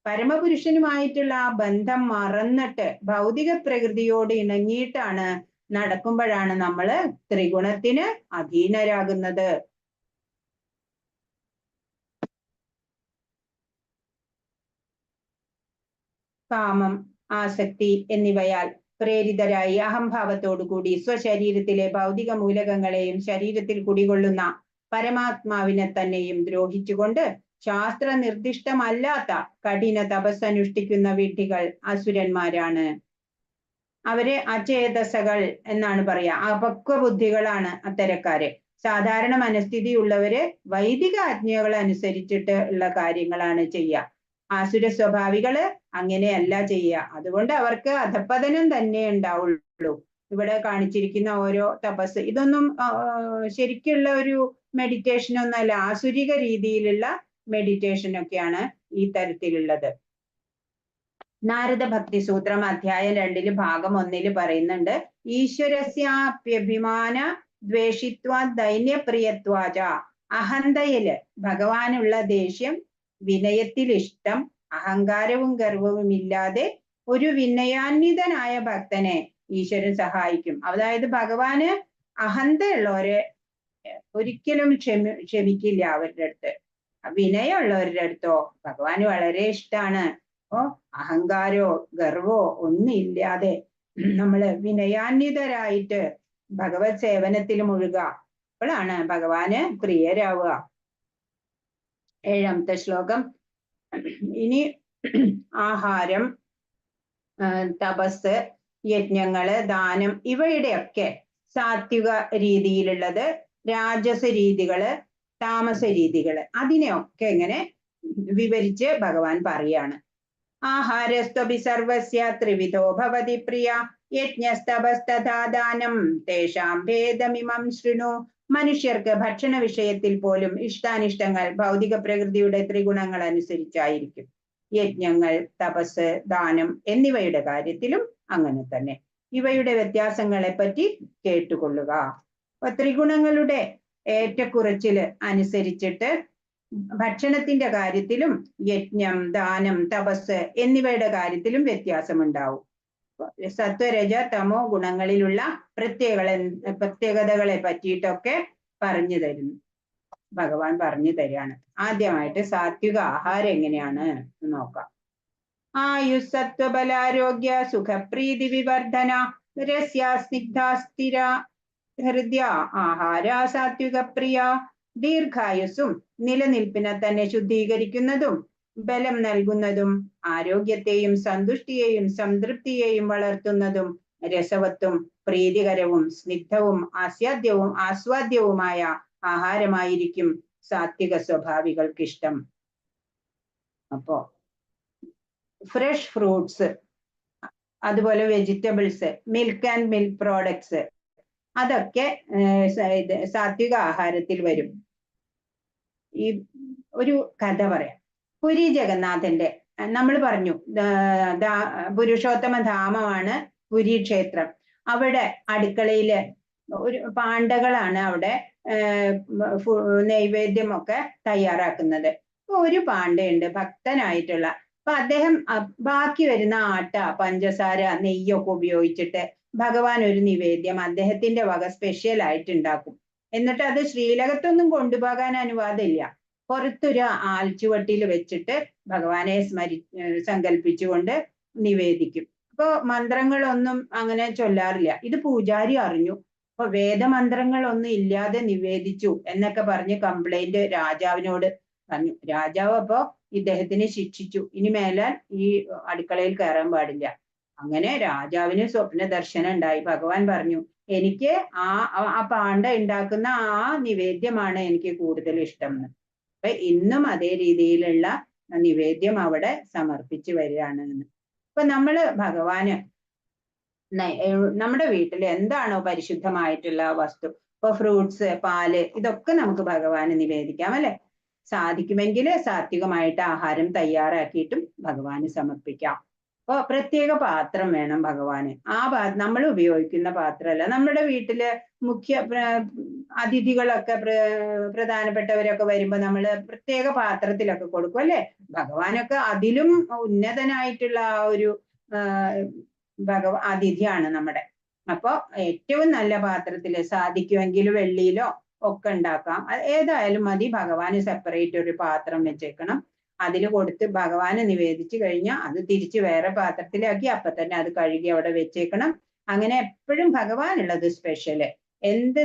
പരമപുരുഷനുമായിട്ടുള്ള ആ ബന്ധം മറന്നിട്ട് ഭൗതിക പ്രകൃതിയോട് ഇണങ്ങിയിട്ടാണ് നടക്കുമ്പോഴാണ് നമ്മൾ ത്രിഗുണത്തിന് അധീനരാകുന്നത്. കാമം, ആസക്തി എന്നിവയാൽ പ്രേരിതരായി അഹംഭാവത്തോടു കൂടി സ്വശരീരത്തിലെ ഭൗതിക മൂലകങ്ങളെയും ശരീരത്തിൽ കുടികൊള്ളുന്ന പരമാത്മാവിനെ തന്നെയും ദ്രോഹിച്ചുകൊണ്ട് ശാസ്ത്ര നിർദ്ദിഷ്ടമല്ലാത്ത കഠിന തപസ്സനുഷ്ഠിക്കുന്ന വിഡ്ഢികൾ അസുരന്മാരാണ്. അവരെ അചേതസകൾ എന്നാണ് പറയാ. അപക്വ ബുദ്ധികളാണ് അത്തരക്കാര്. സാധാരണ മനസ്ഥിതിയുള്ളവര് വൈദിക ആജ്ഞകൾ അനുസരിച്ചിട്ട് ഉള്ള കാര്യങ്ങളാണ് ചെയ്യുക. ആസുര സ്വഭാവികള് അങ്ങനെയല്ല ചെയ്യുക. അതുകൊണ്ട് അവർക്ക് അധപ്പതനം തന്നെ ഉണ്ടാവുള്ളൂ. ഇവിടെ കാണിച്ചിരിക്കുന്ന ഓരോ തപസ് ഇതൊന്നും ശരിക്കുള്ള ഒരു മെഡിറ്റേഷൻ ഒന്നല്ല, ആസുരിക രീതിയിലുള്ള മെഡിറ്റേഷൻ ഒക്കെയാണ് ഈ തരത്തിലുള്ളത്. നാരദ ഭക്തി സൂത്രം അധ്യായം 2 ഭാഗം 1 പറയുന്നുണ്ട്, ഈശ്വരസ്യാപ്യഭിമാന ദ്വേഷിത്വാ ദൈന്യപ്രിയത്വാച. അഹന്തയില് ഭഗവാനുള്ള ദേഷ്യം, വിനയത്തിൽ ഇഷ്ടം, അഹങ്കാരവും ഗർവവും ഇല്ലാതെ ഒരു വിനയാന്വിതനായ ഭക്തനെ ഈശ്വരൻ സഹായിക്കും. അതായത് ഭഗവാന് അഹന്തയുള്ളവരെ ഒരിക്കലും ക്ഷമിക്കില്ല. അവരുടെ അടുത്ത് വിനയമുള്ളവരുടെ അടുത്തോ ഭഗവാന് വളരെ ഇഷ്ടമാണ്. അഹങ്കാരോ ഗർവോ ഒന്നും ഇല്ലാതെ നമ്മള് വിനയാന്വിതരായിട്ട് ഭഗവത് സേവനത്തിൽ മുഴുക. അപ്പോഴാണ് ഭഗവാന് പ്രിയരാവുക. 7ാമത്തെ ശ്ലോകം. ഇനി ആഹാരം, തപസ്, യജ്ഞങ്ങള്, ദാനം ഇവയുടെയൊക്കെ സാത്വിക രീതിയിലുള്ളത്, രാജസ രീതികള്, താമസ രീതികള്, അതിനെയൊക്കെ ഇങ്ങനെ വിവരിച്ച് ഭഗവാൻ പറയാണ്. ആഹാരസ്ത്വപി സർവസ്യ ത്രിവിധോ ഭവതി പ്രിയ യജ്ഞസ്തപസ്തഥാ ദാനം തേഷാം ഭേദമിമം ശൃണു. മനുഷ്യർക്ക് ഭക്ഷണ വിഷയത്തിൽ പോലും ഇഷ്ടാനിഷ്ടങ്ങൾ ഭൗതിക പ്രകൃതിയുടെ ത്രിഗുണങ്ങൾ അനുസരിച്ചായിരിക്കും. യജ്ഞങ്ങൾ, തപസ്, ദാനം എന്നിവയുടെ കാര്യത്തിലും അങ്ങനെ തന്നെ. ഇവയുടെ വ്യത്യാസങ്ങളെ പറ്റി കേട്ടുകൊള്ളുക. അപ്പൊ ത്രിഗുണങ്ങളുടെ ഏറ്റക്കുറച്ചില് അനുസരിച്ചിട്ട് ഭക്ഷണത്തിന്റെ കാര്യത്തിലും യജ്ഞം, ദാനം, തപസ് എന്നിവയുടെ കാര്യത്തിലും വ്യത്യാസമുണ്ടാവും. സത്വരജ തമോ ഗുണങ്ങളിലുള്ള പ്രത്യേകതകളെ പറ്റിയിട്ടൊക്കെ പറഞ്ഞു തരുന്നു, ഭഗവാൻ പറഞ്ഞു തരാണ്. ആദ്യമായിട്ട് സാത്വിക ആഹാരം എങ്ങനെയാണ് നോക്കാം. ആയുസ്സത്വബലാരോഗ്യ സുഖപ്രീതി വിവർധന രസ്യ സ്നിഗ്ധ സ്ഥിര ഹൃദയ ആഹാര സാത്വിക പ്രിയ. ദീർഘായുസ്സും നിലനിൽപ്പിനെ തന്നെ ശുദ്ധീകരിക്കുന്നതും ബലം നൽകുന്നതും ആരോഗ്യത്തെയും സന്തുഷ്ടിയെയും സംതൃപ്തിയെയും വളർത്തുന്നതും രസവത്തും പ്രീതികരവും സ്നിഗ്ധവും ആസ്വാദ്യവുമായ ആഹാരമായിരിക്കും സാത്വിക സ്വഭാവികൾക്ക് ഇഷ്ടം. അപ്പോ ഫ്രഷ് ഫ്രൂട്ട്സ്, അതുപോലെ vegetables, milk and milk products അതൊക്കെ സാത്വിക ആഹാരത്തിൽ വരും. ഈ ഒരു കഥ പറയാം. പുരി ജഗന്നാഥന്റെ നമ്മൾ പറഞ്ഞു പുരുഷോത്തമ ധാമമാണ് പുരി ക്ഷേത്രം. അവിടെ അടുക്കളയില് ഒരു പാണ്ഡകളാണ് അവിടെ നൈവേദ്യമൊക്കെ തയ്യാറാക്കുന്നത്. ഒരു പാണ്ഡയുണ്ട് ഭക്തനായിട്ടുള്ള. അപ്പൊ അദ്ദേഹം ബാക്കി വരുന്ന ആട്ട, പഞ്ചസാര, നെയ്യൊക്കെ ഉപയോഗിച്ചിട്ട് ഭഗവാൻ ഒരു നിവേദ്യം അദ്ദേഹത്തിന്റെ വക സ്പെഷ്യൽ ആയിട്ട് ഉണ്ടാക്കും. എന്നിട്ട് അത് ശ്രീലകത്തൊന്നും കൊണ്ടുപോകാൻ അനുവാദമില്ല. പുറത്തൊരു ആൽച്ചുവട്ടിൽ വെച്ചിട്ട് ഭഗവാനെ സങ്കല്പിച്ചുകൊണ്ട് നിവേദിക്കും. അപ്പൊ മന്ത്രങ്ങളൊന്നും അങ്ങനെ ചൊല്ലാറില്ല. ഇത് പൂജാരി അറിഞ്ഞു. അപ്പൊ വേദമന്ത്രങ്ങളൊന്നും ഇല്ലാതെ നിവേദിച്ചു എന്നൊക്കെ പറഞ്ഞ് കംപ്ലൈന്റ് രാജാവിനോട് പറഞ്ഞു. രാജാവ് അപ്പോ ഇദ്ദേഹത്തിനെ ശിക്ഷിച്ചു. ഇനി മേലാൽ ഈ അടുക്കളയിൽ കയറാൻ പാടില്ല. അങ്ങനെ രാജാവിന് സ്വപ്ന ദർശനം ഉണ്ടായി. ഭഗവാൻ പറഞ്ഞു, എനിക്ക് ആ പാണ്ഡ ഉണ്ടാക്കുന്ന ആ നിവേദ്യമാണ് എനിക്ക് കൂടുതൽ ഇഷ്ടം എന്ന്. അപ്പൊ ഇന്നും അതേ രീതിയിലുള്ള നിവേദ്യം അവിടെ സമർപ്പിച്ചു വരികയാണ് എന്ന്. അപ്പൊ നമ്മള് ഭഗവാന് നമ്മുടെ വീട്ടിൽ എന്താണോ പരിശുദ്ധമായിട്ടുള്ള വസ്തു, ഇപ്പൊ ഫ്രൂട്ട്സ്, പാല്, ഇതൊക്കെ നമുക്ക് ഭഗവാന് നിവേദിക്കാം അല്ലെ. സാധിക്കുമെങ്കിൽ സാത്വികമായിട്ട് ആഹാരം തയ്യാറാക്കിയിട്ടും ഭഗവാന് സമർപ്പിക്കാം. അപ്പൊ പ്രത്യേക പാത്രം വേണം ഭഗവാന്. നമ്മൾ ഉപയോഗിക്കുന്ന പാത്രമല്ല. നമ്മുടെ വീട്ടില് മുഖ്യ അതിഥികളൊക്കെ പ്രധാനപ്പെട്ടവരൊക്കെ വരുമ്പോ നമ്മൾ പ്രത്യേക പാത്രത്തിലൊക്കെ കൊടുക്കും അല്ലെ. ഭഗവാനൊക്കെ അതിലും ഉന്നതനായിട്ടുള്ള ആ ഒരു അതിഥിയാണ് നമ്മുടെ. അപ്പൊ ഏറ്റവും നല്ല പാത്രത്തില്, സാധിക്കുമെങ്കിൽ വെള്ളിയിലോ ഒക്കെ ഉണ്ടാക്കാം. ഏതായാലും മതി. ഭഗവാന് സെപ്പറേറ്റ് ഒരു പാത്രം വെച്ചേക്കണം. അതിൽ കൊടുത്ത് ഭഗവാന് നിവേദിച്ചു കഴിഞ്ഞാൽ അത് തിരിച്ച് വേറെ പാത്രത്തിലാക്കി അപ്പൊ തന്നെ അത് കഴുകി അവിടെ വെച്ചേക്കണം. അങ്ങനെ എപ്പോഴും ഭഗവാനുള്ളത് സ്പെഷ്യല്. എന്ത്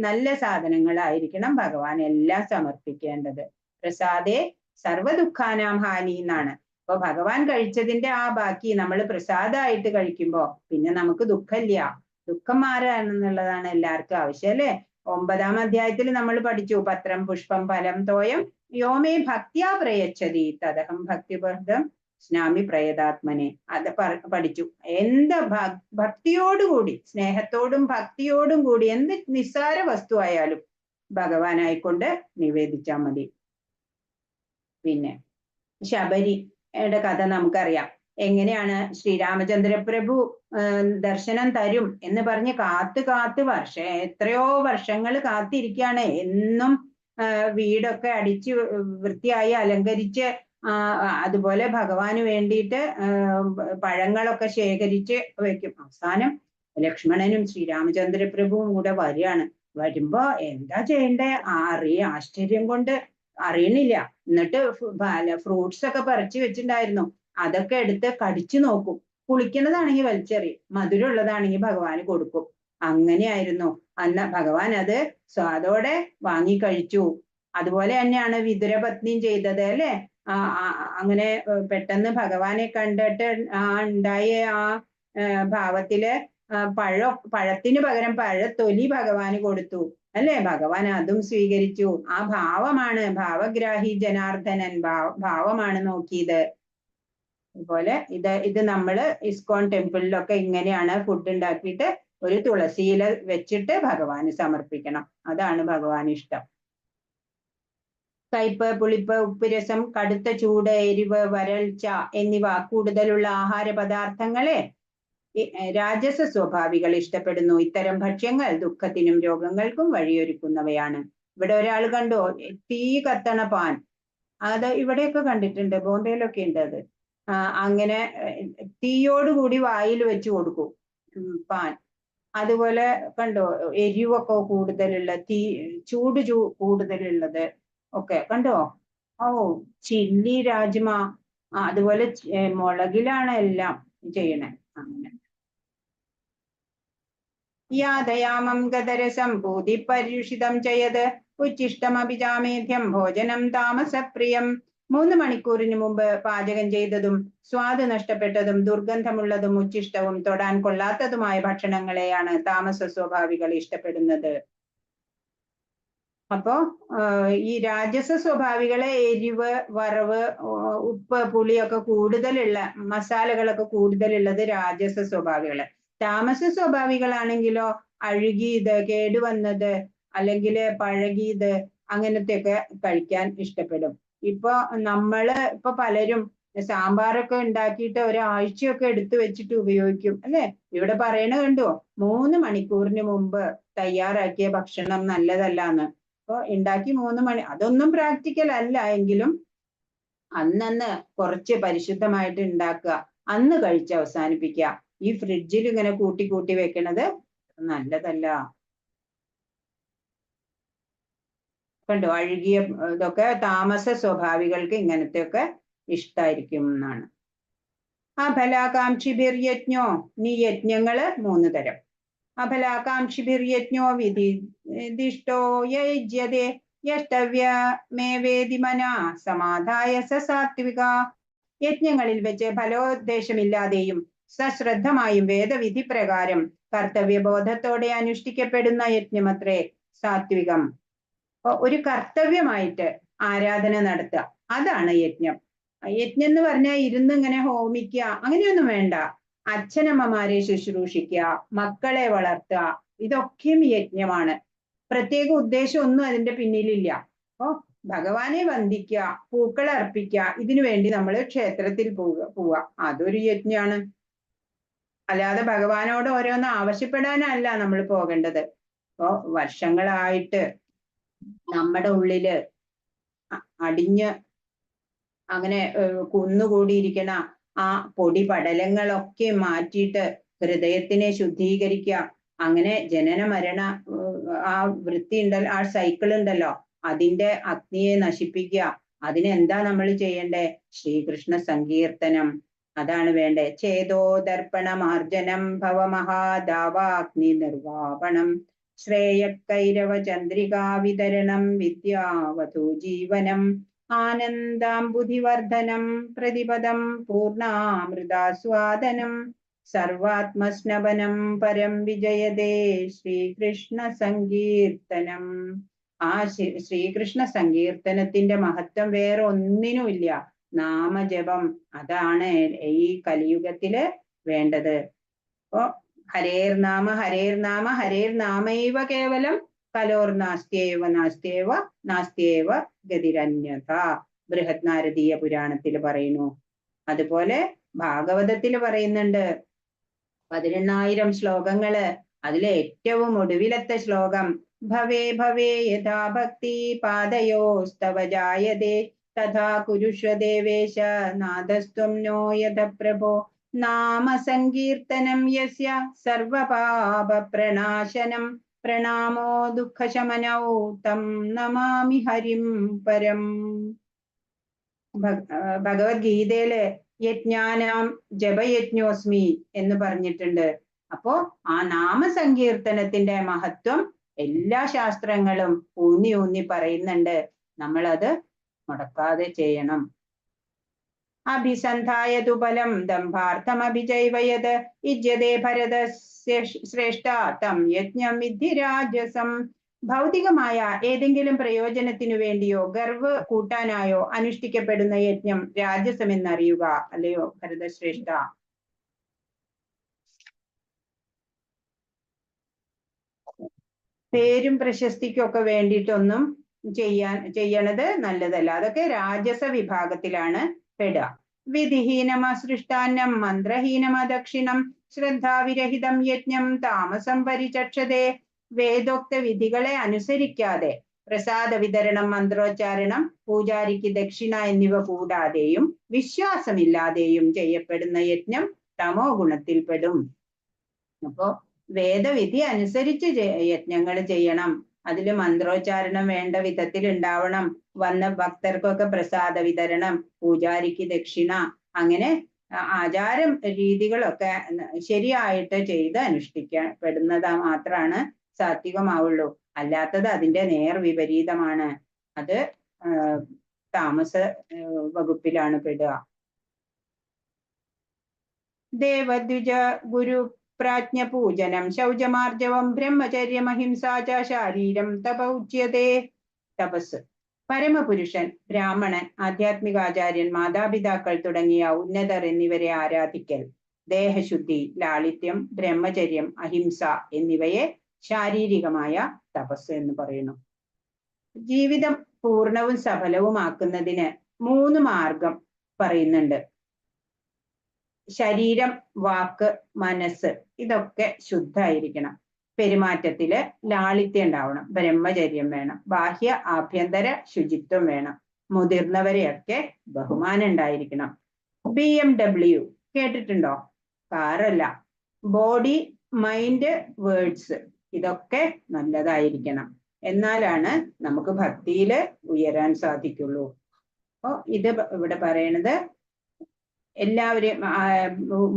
നല്ല സാധനങ്ങളായിരിക്കണം ഭഗവാൻ എല്ലാം സമർപ്പിക്കേണ്ടത്. പ്രസാദേ സർവ്വദുഃഖാനാം ഹാനി എന്നാണ്. അപ്പൊ ഭഗവാൻ കഴിച്ചതിന്റെ ആ ബാക്കി നമ്മൾ പ്രസാദമായിട്ട് കഴിക്കുമ്പോ പിന്നെ നമുക്ക് ദുഃഖമില്ല. ദുഃഖം മാറാണെന്നുള്ളതാണ് എല്ലാവർക്കും ആവശ്യം, അല്ലെ? 9-ാം അധ്യായത്തിൽ നമ്മൾ പഠിച്ചു, പത്രം പുഷ്പം ഫലം തോയം യോമേ ഭക്തിയാ പ്രയച്ഛതി തദഹം ഭക്തിബദ്ധം സ്നാമി പ്രയതാത്മനെ. അത് പഠിച്ചു. എന്താ ഭക്തിയോടുകൂടി, സ്നേഹത്തോടും ഭക്തിയോടും കൂടി എന്ത് നിസ്സാര വസ്തു ആയാലും ഭഗവാനായിക്കൊണ്ട് നിവേദിച്ചാൽ മതി. പിന്നെ ശബരിയുടെ കഥ നമുക്കറിയാം. എങ്ങനെയാണ് ശ്രീരാമചന്ദ്രപ്രഭു ദർശനം തരും എന്ന് പറഞ്ഞ് കാത്ത് എത്രയോ വർഷങ്ങൾ കാത്തിരിക്കുകയാണ്. എന്നും വീടൊക്കെ അടിച്ച് വൃത്തിയായി അലങ്കരിച്ച് അതുപോലെ ഭഗവാന് വേണ്ടിയിട്ട് പഴങ്ങളൊക്കെ ശേഖരിച്ച് വെക്കും. അവസാനം ലക്ഷ്മണനും ശ്രീരാമചന്ദ്രപ്രഭുവും കൂടെ വരികയാണ്. വരുമ്പോ എന്താ ചെയ്യണ്ടേ ആശ്ചര്യം കൊണ്ട് അറിയണില്ല. എന്നിട്ട് ഫ്രൂട്ട്സ് ഒക്കെ പറിച്ചു വെച്ചിട്ടുണ്ടായിരുന്നു. അതൊക്കെ എടുത്ത് കടിച്ചു നോക്കും. പുളിക്കുന്നതാണെങ്കിൽ വലിച്ചെറിയും, മധുരമുള്ളതാണെങ്കിൽ ഭഗവാന് കൊടുക്കും. അങ്ങനെയായിരുന്നു അന്ന്. ഭഗവാൻ അത് സ്വാദോടെ വാങ്ങി കഴിച്ചു. അതുപോലെ തന്നെയാണ് വിതുരപത്നിയും ചെയ്തത്, അല്ലെ? അങ്ങനെ പെട്ടെന്ന് ഭഗവാനെ കണ്ടിട്ട് ഉണ്ടായ ആ ഭാവത്തില് പഴത്തിന് പകരം പഴത്തൊലി ഭഗവാന് കൊടുത്തു, അല്ലെ? ഭഗവാൻ അതും സ്വീകരിച്ചു. ആ ഭാവമാണ് ഭാവഗ്രാഹി ജനാർദ്ദനൻ, ഭാവമാണ് നോക്കിയത്. അതുപോലെ ഇത് നമ്മള് ഇസ്കോൺ ടെമ്പിളിലൊക്കെ ഇങ്ങനെയാണ് ഫുഡ് ഉണ്ടാക്കിയിട്ട് ഒരു തുളസിയില വെച്ചിട്ട് ഭഗവാന് സമർപ്പിക്കണം. അതാണ് ഭഗവാന് ഇഷ്ടം. കയ്പ്, പുളിപ്പ്, ഉപ്പുരസം, കടുത്ത ചൂട്, എരിവ്, വരൾച്ച എന്നിവ കൂടുതലുള്ള ആഹാര പദാർത്ഥങ്ങളെ രാജസ സ്വഭാവികൾ ഇഷ്ടപ്പെടുന്നു. ഇത്തരം ഭക്ഷ്യങ്ങൾ ദുഃഖത്തിനും രോഗങ്ങൾക്കും വഴിയൊരുക്കുന്നവയാണ്. ഇവിടെ ഒരാൾ കണ്ടോ, തീ കത്തണ പാൻ. അത് ഇവിടെയൊക്കെ കണ്ടിട്ടുണ്ട്, ബോംബെയിലൊക്കെ ഉണ്ട് അത്. അങ്ങനെ തീയോടുകൂടി വായിൽ വെച്ച് കൊടുക്കും പാൻ. അതുപോലെ കണ്ടോ, എരിവൊക്കെ കൂടുതലുള്ള ചൂട് കൂടുതലുള്ളത് ഒക്കെ കണ്ടോ. ചില്ലി രാജ്മ, അതുപോലെ മുളകിലാണ് എല്ലാം ചെയ്യണേ. അങ്ങനെ യാതയാമം ഗതരസം ഭൂതി പര്യുഷിതം ചെയ്യത് ഉച്ഛിഷ്ടമഭിജാമേധ്യം ഭോജനം താമസപ്രിയം. 3 മണിക്കൂറിന് മുമ്പ് പാചകം ചെയ്തതും സ്വാദ് നഷ്ടപ്പെട്ടതും ദുർഗന്ധമുള്ളതും ഉച്ഛിഷ്ടവും തൊടാൻ കൊള്ളാത്തതുമായ ഭക്ഷണങ്ങളെയാണ് താമസ സ്വഭാവികൾ ഇഷ്ടപ്പെടുന്നത്. അപ്പോ ഈ രാജസ സ്വഭാവികളെ എരിവ്, വറവ്, ഉപ്പ്, പുളിയൊക്കെ കൂടുതലുള്ള മസാലകളൊക്കെ കൂടുതലുള്ളത് രാജസ സ്വഭാവികള്. താമസ സ്വഭാവികളാണെങ്കിലോ അഴുകിയത്, കേടുവന്നത്, അല്ലെങ്കിൽ പഴകിയത്, അങ്ങനത്തെയൊക്കെ കഴിക്കാൻ ഇഷ്ടപ്പെടും. ഇപ്പൊ പലരും സാമ്പാറൊക്കെ ഉണ്ടാക്കിയിട്ട് ഒരാഴ്ചയൊക്കെ എടുത്തു വെച്ചിട്ട് ഉപയോഗിക്കും, അല്ലെ? ഇവിടെ പറയണ കണ്ടോ, 3 മണിക്കൂറിന് മുമ്പ് തയ്യാറാക്കിയ ഭക്ഷണം നല്ലതല്ലാന്ന്. അപ്പൊ ഉണ്ടാക്കി 3 മണി, അതൊന്നും പ്രാക്ടിക്കൽ അല്ല എങ്കിലും അന്നന്ന് കുറച്ച് പരിശുദ്ധമായിട്ട് ഉണ്ടാക്കുക, അന്ന് കഴിച്ച് അവസാനിപ്പിക്കുക. ഈ ഫ്രിഡ്ജിൽ ഇങ്ങനെ കൂട്ടി വെക്കണത് നല്ലതല്ല. കണ്ടോ, അഴുകിയ ഇതൊക്കെ താമസ സ്വഭാവികൾക്ക് ഇങ്ങനത്തെയൊക്കെ ഇഷ്ടായിരിക്കും എന്നാണ്. അഫലാകാംക്ഷിഭിർയജ്ഞോ, നീ യജ്ഞങ്ങള് 3 തരം. അഫലാകാംക്ഷിഭിർയജ്ഞോ വിധിഷ്ഠോ യജ്യതേ യഷ്ടവ്യമേവേദി മനഃ സമാധായ സ സാത്വിക. യജ്ഞങ്ങളിൽ വെച്ച് ഫലോദ്ദേശമില്ലാതെയും സശ്രദ്ധമായും വേദവിധി പ്രകാരം കർത്തവ്യബോധത്തോടെ അനുഷ്ഠിക്കപ്പെടുന്ന യജ്ഞമത്രേ സാത്വികം. ഒരു കർത്തവ്യമായിട്ട് ആരാധന നടത്തുക, അതാണ് യജ്ഞം. യജ്ഞം എന്ന് പറഞ്ഞാൽ ഇരുന്ന് ഇങ്ങനെ ഹോമിക്കുക, അങ്ങനെയൊന്നും വേണ്ട. അച്ഛനമ്മമാരെ ശുശ്രൂഷിക്കുക, മക്കളെ വളർത്തുക, ഇതൊക്കെയും യജ്ഞമാണ്. പ്രത്യേക ഉദ്ദേശം ഒന്നും അതിന്റെ പിന്നിലില്ല. അപ്പോ ഭഗവാനെ വന്ദിക്കുക, പൂക്കൾ അർപ്പിക്കുക, ഇതിനു വേണ്ടി നമ്മൾ ക്ഷേത്രത്തിൽ പോവുക, അതൊരു യജ്ഞമാണ്. അല്ലാതെ ഭഗവാനോട് ഓരോന്ന് ആവശ്യപ്പെടാനല്ല നമ്മൾ പോകേണ്ടത്. അപ്പോ വർഷങ്ങളായിട്ട് നമ്മുടെ ഉള്ളില് അടിഞ്ഞ് അങ്ങനെ കുന്നുകൂടിയിരിക്കണ ആ പൊടി പടലങ്ങളൊക്കെ മാറ്റിയിട്ട് ഹൃദയത്തിനെ ശുദ്ധീകരിക്കുക. അങ്ങനെ ജനന മരണ ആ വൃത്തി ഉണ്ടല്ലോ, ആ സൈക്കിൾ ഉണ്ടല്ലോ, അതിന്റെ അഗ്നിയെ നശിപ്പിക്കുക. അതിനെന്താ നമ്മൾ ചെയ്യണ്ടേ? ശ്രീകൃഷ്ണ സങ്കീർത്തനം, അതാണ് വേണ്ടേ. ചേതോ ദർപ്പണമാർജനം ഭവമഹാദാവാഗ്നി നിർവാപണം ശ്രേയക്കൈരവ ചന്ദ്രികാ വിതരണം വിദ്യാവധൂ ജീവനം ആനന്ദാംബുധിവർദ്ധനം പ്രതിപദം പൂർണ്ണാമൃതാസ്വാദനം സർവാത്മസ്നപനം പരം വിജയതേ ശ്രീകൃഷ്ണ സങ്കീർത്തനം. ആ ശ്രീകൃഷ്ണ സങ്കീർത്തനത്തിന്റെ മഹത്വം വേറെ ഒന്നിനുമില്ല. നാമജപം, അതാണ് ഈ കലിയുഗത്തില് വേണ്ടത്. അപ്പോ ഹരേർനാമ ഹരേർനാമ ഹരേർനാമൈവ കേവലം കലോർനാസ്ത്യേവ നാസ്ത്യേവ നാസ്ത്യേവ ഗതിരന്യഥ ബൃഹത് നാരദീയ പുരാണത്തിൽ പറയുന്നു. അതുപോലെ ഭാഗവതത്തിൽ പറയുന്നുണ്ട്. 18,000 ശ്ലോകങ്ങള്. അതിലെ ഏറ്റവും ഒടുവിലത്തെ ശ്ലോകം ഭവേ ഭവേ യഥാ ഭക്തി പാദയോസ്തവ ജായതേ തഥാ കുരുഷ്വ ദേവേശ നാദസ്ത്വം നോ യഥ പ്രഭോ നാമ സങ്കീർത്തനം യസ്യ സർവപാപ പ്രണാശനം പ്രണാമോ ദുഃഖശമനൗ തം നമാമി ഹരിം പരം. ഭഗവത്ഗീതയില് യജ്ഞാനാം ജപയജ്ഞോസ്മി എന്ന് പറഞ്ഞിട്ടുണ്ട്. അപ്പോ ആ നാമസങ്കീർത്തനത്തിന്റെ മഹത്വം എല്ലാ ശാസ്ത്രങ്ങളും ഊന്നി ഊന്നി പറയുന്നുണ്ട്. നമ്മളത് മുടക്കാതെ ചെയ്യണം. അഭിസന്ധായതു ബലം ദംഭാർത്ഥമഭിജൈവയത് ഇജ്യതേ ഭരത ശ്രേഷ്ഠ തം യജ്ഞം വിദ്ധി രാജസം. ഭൗതികമായ ഏതെങ്കിലും പ്രയോജനത്തിനു വേണ്ടിയോ ഗർവ് കൂട്ടാനായോ അനുഷ്ഠിക്കപ്പെടുന്ന യജ്ഞം രാജസം എന്നറിയുക, അല്ലയോ ഭരതശ്രേഷ്ഠ. പേരും പ്രശസ്തിക്കൊക്കെ വേണ്ടിയിട്ടൊന്നും ചെയ്യണത് നല്ലതല്ല. അതൊക്കെ രാജസ വിഭാഗത്തിലാണ് പെടുക. വിധിഹീനമസൃഷ്ടാന്നം മന്ത്രഹീനമദക്ഷിണം ശ്രദ്ധാവിരഹിതം യജ്ഞം താമസം പരിചക്ഷതേ. വേദോക്ത വിധികളെ അനുസരിക്കാതെ പ്രസാദ വിതരണം, മന്ത്രോച്ചാരണം, പൂജാരിക്ക് ദക്ഷിണ എന്നിവ കൂടാതെയും വിശ്വാസമില്ലാതെയും ചെയ്യപ്പെടുന്ന യജ്ഞം തമോ ഗുണത്തിൽപ്പെടും. അപ്പോ വേദവിധി അനുസരിച്ച് യജ്ഞങ്ങൾ ചെയ്യണം. അതിൽ മന്ത്രോച്ചാരണം വേണ്ട വിധത്തിൽ ഉണ്ടാവണം. വന്ന ഭക്തർക്കൊക്കെ പ്രസാദ വിതരണം, പൂജാരിക്ക് ദക്ഷിണ, അങ്ങനെ ആചാരം രീതികളൊക്കെ ശരിയായിട്ട് ചെയ്ത് അനുഷ്ഠിക്കപ്പെടുന്നത് മാത്രമാണ് സാത്വികമാവുള്ളൂ. അല്ലാത്തത് അതിന്റെ നേർ വിപരീതമാണ്. അത് താമസ വകുപ്പിലാണ് പെടുക. ദേവദ്വിജ ഗുരു പ്രാജ്ഞ പൂജനം ശൗചമാർജവം ബ്രഹ്മചര്യമഹിംസാ ച ശാരീരം തപ ഉച്യതേ. തപസ്. പരമപുരുഷൻ, ബ്രാഹ്മണൻ, ആധ്യാത്മികാചാര്യൻ, മാതാപിതാക്കൾ തുടങ്ങിയ ഉന്നതർ എന്നിവരെ ആരാധിക്കൽ, ദേഹശുദ്ധി, ലാളിത്യം, ബ്രഹ്മചര്യം, അഹിംസ എന്നിവയെ ശാരീരികമായ തപസ് എന്ന് പറയുന്നു. ജീവിതം പൂർണ്ണവും സഫലവുമാക്കുന്നതിന് 3 മാർഗം പറയുന്നുണ്ട്. ശരീരം, വാക്ക്, മനസ്സ് ഇതൊക്കെ ശുദ്ധമായിരിക്കണം. പെരുമാറ്റത്തില് ലാളിത്യം ഉണ്ടാവണം, ബ്രഹ്മചര്യം വേണം, ബാഹ്യ ആഭ്യന്തര ശുചിത്വം വേണം, മുതിർന്നവരെയൊക്കെ ബഹുമാനം ഉണ്ടായിരിക്കണം. BMW കേട്ടിട്ടുണ്ടോ? കാറല്ല. ബോഡി, മൈൻഡ്, വേർഡ്സ് ഇതൊക്കെ നല്ലതായിരിക്കണം. എന്നാലാണ് നമുക്ക് ഭക്തിയില് ഉയരാൻ സാധിക്കുള്ളൂ. അപ്പോ ഇത് ഇവിടെ പറയണത് എല്ലാവരെയും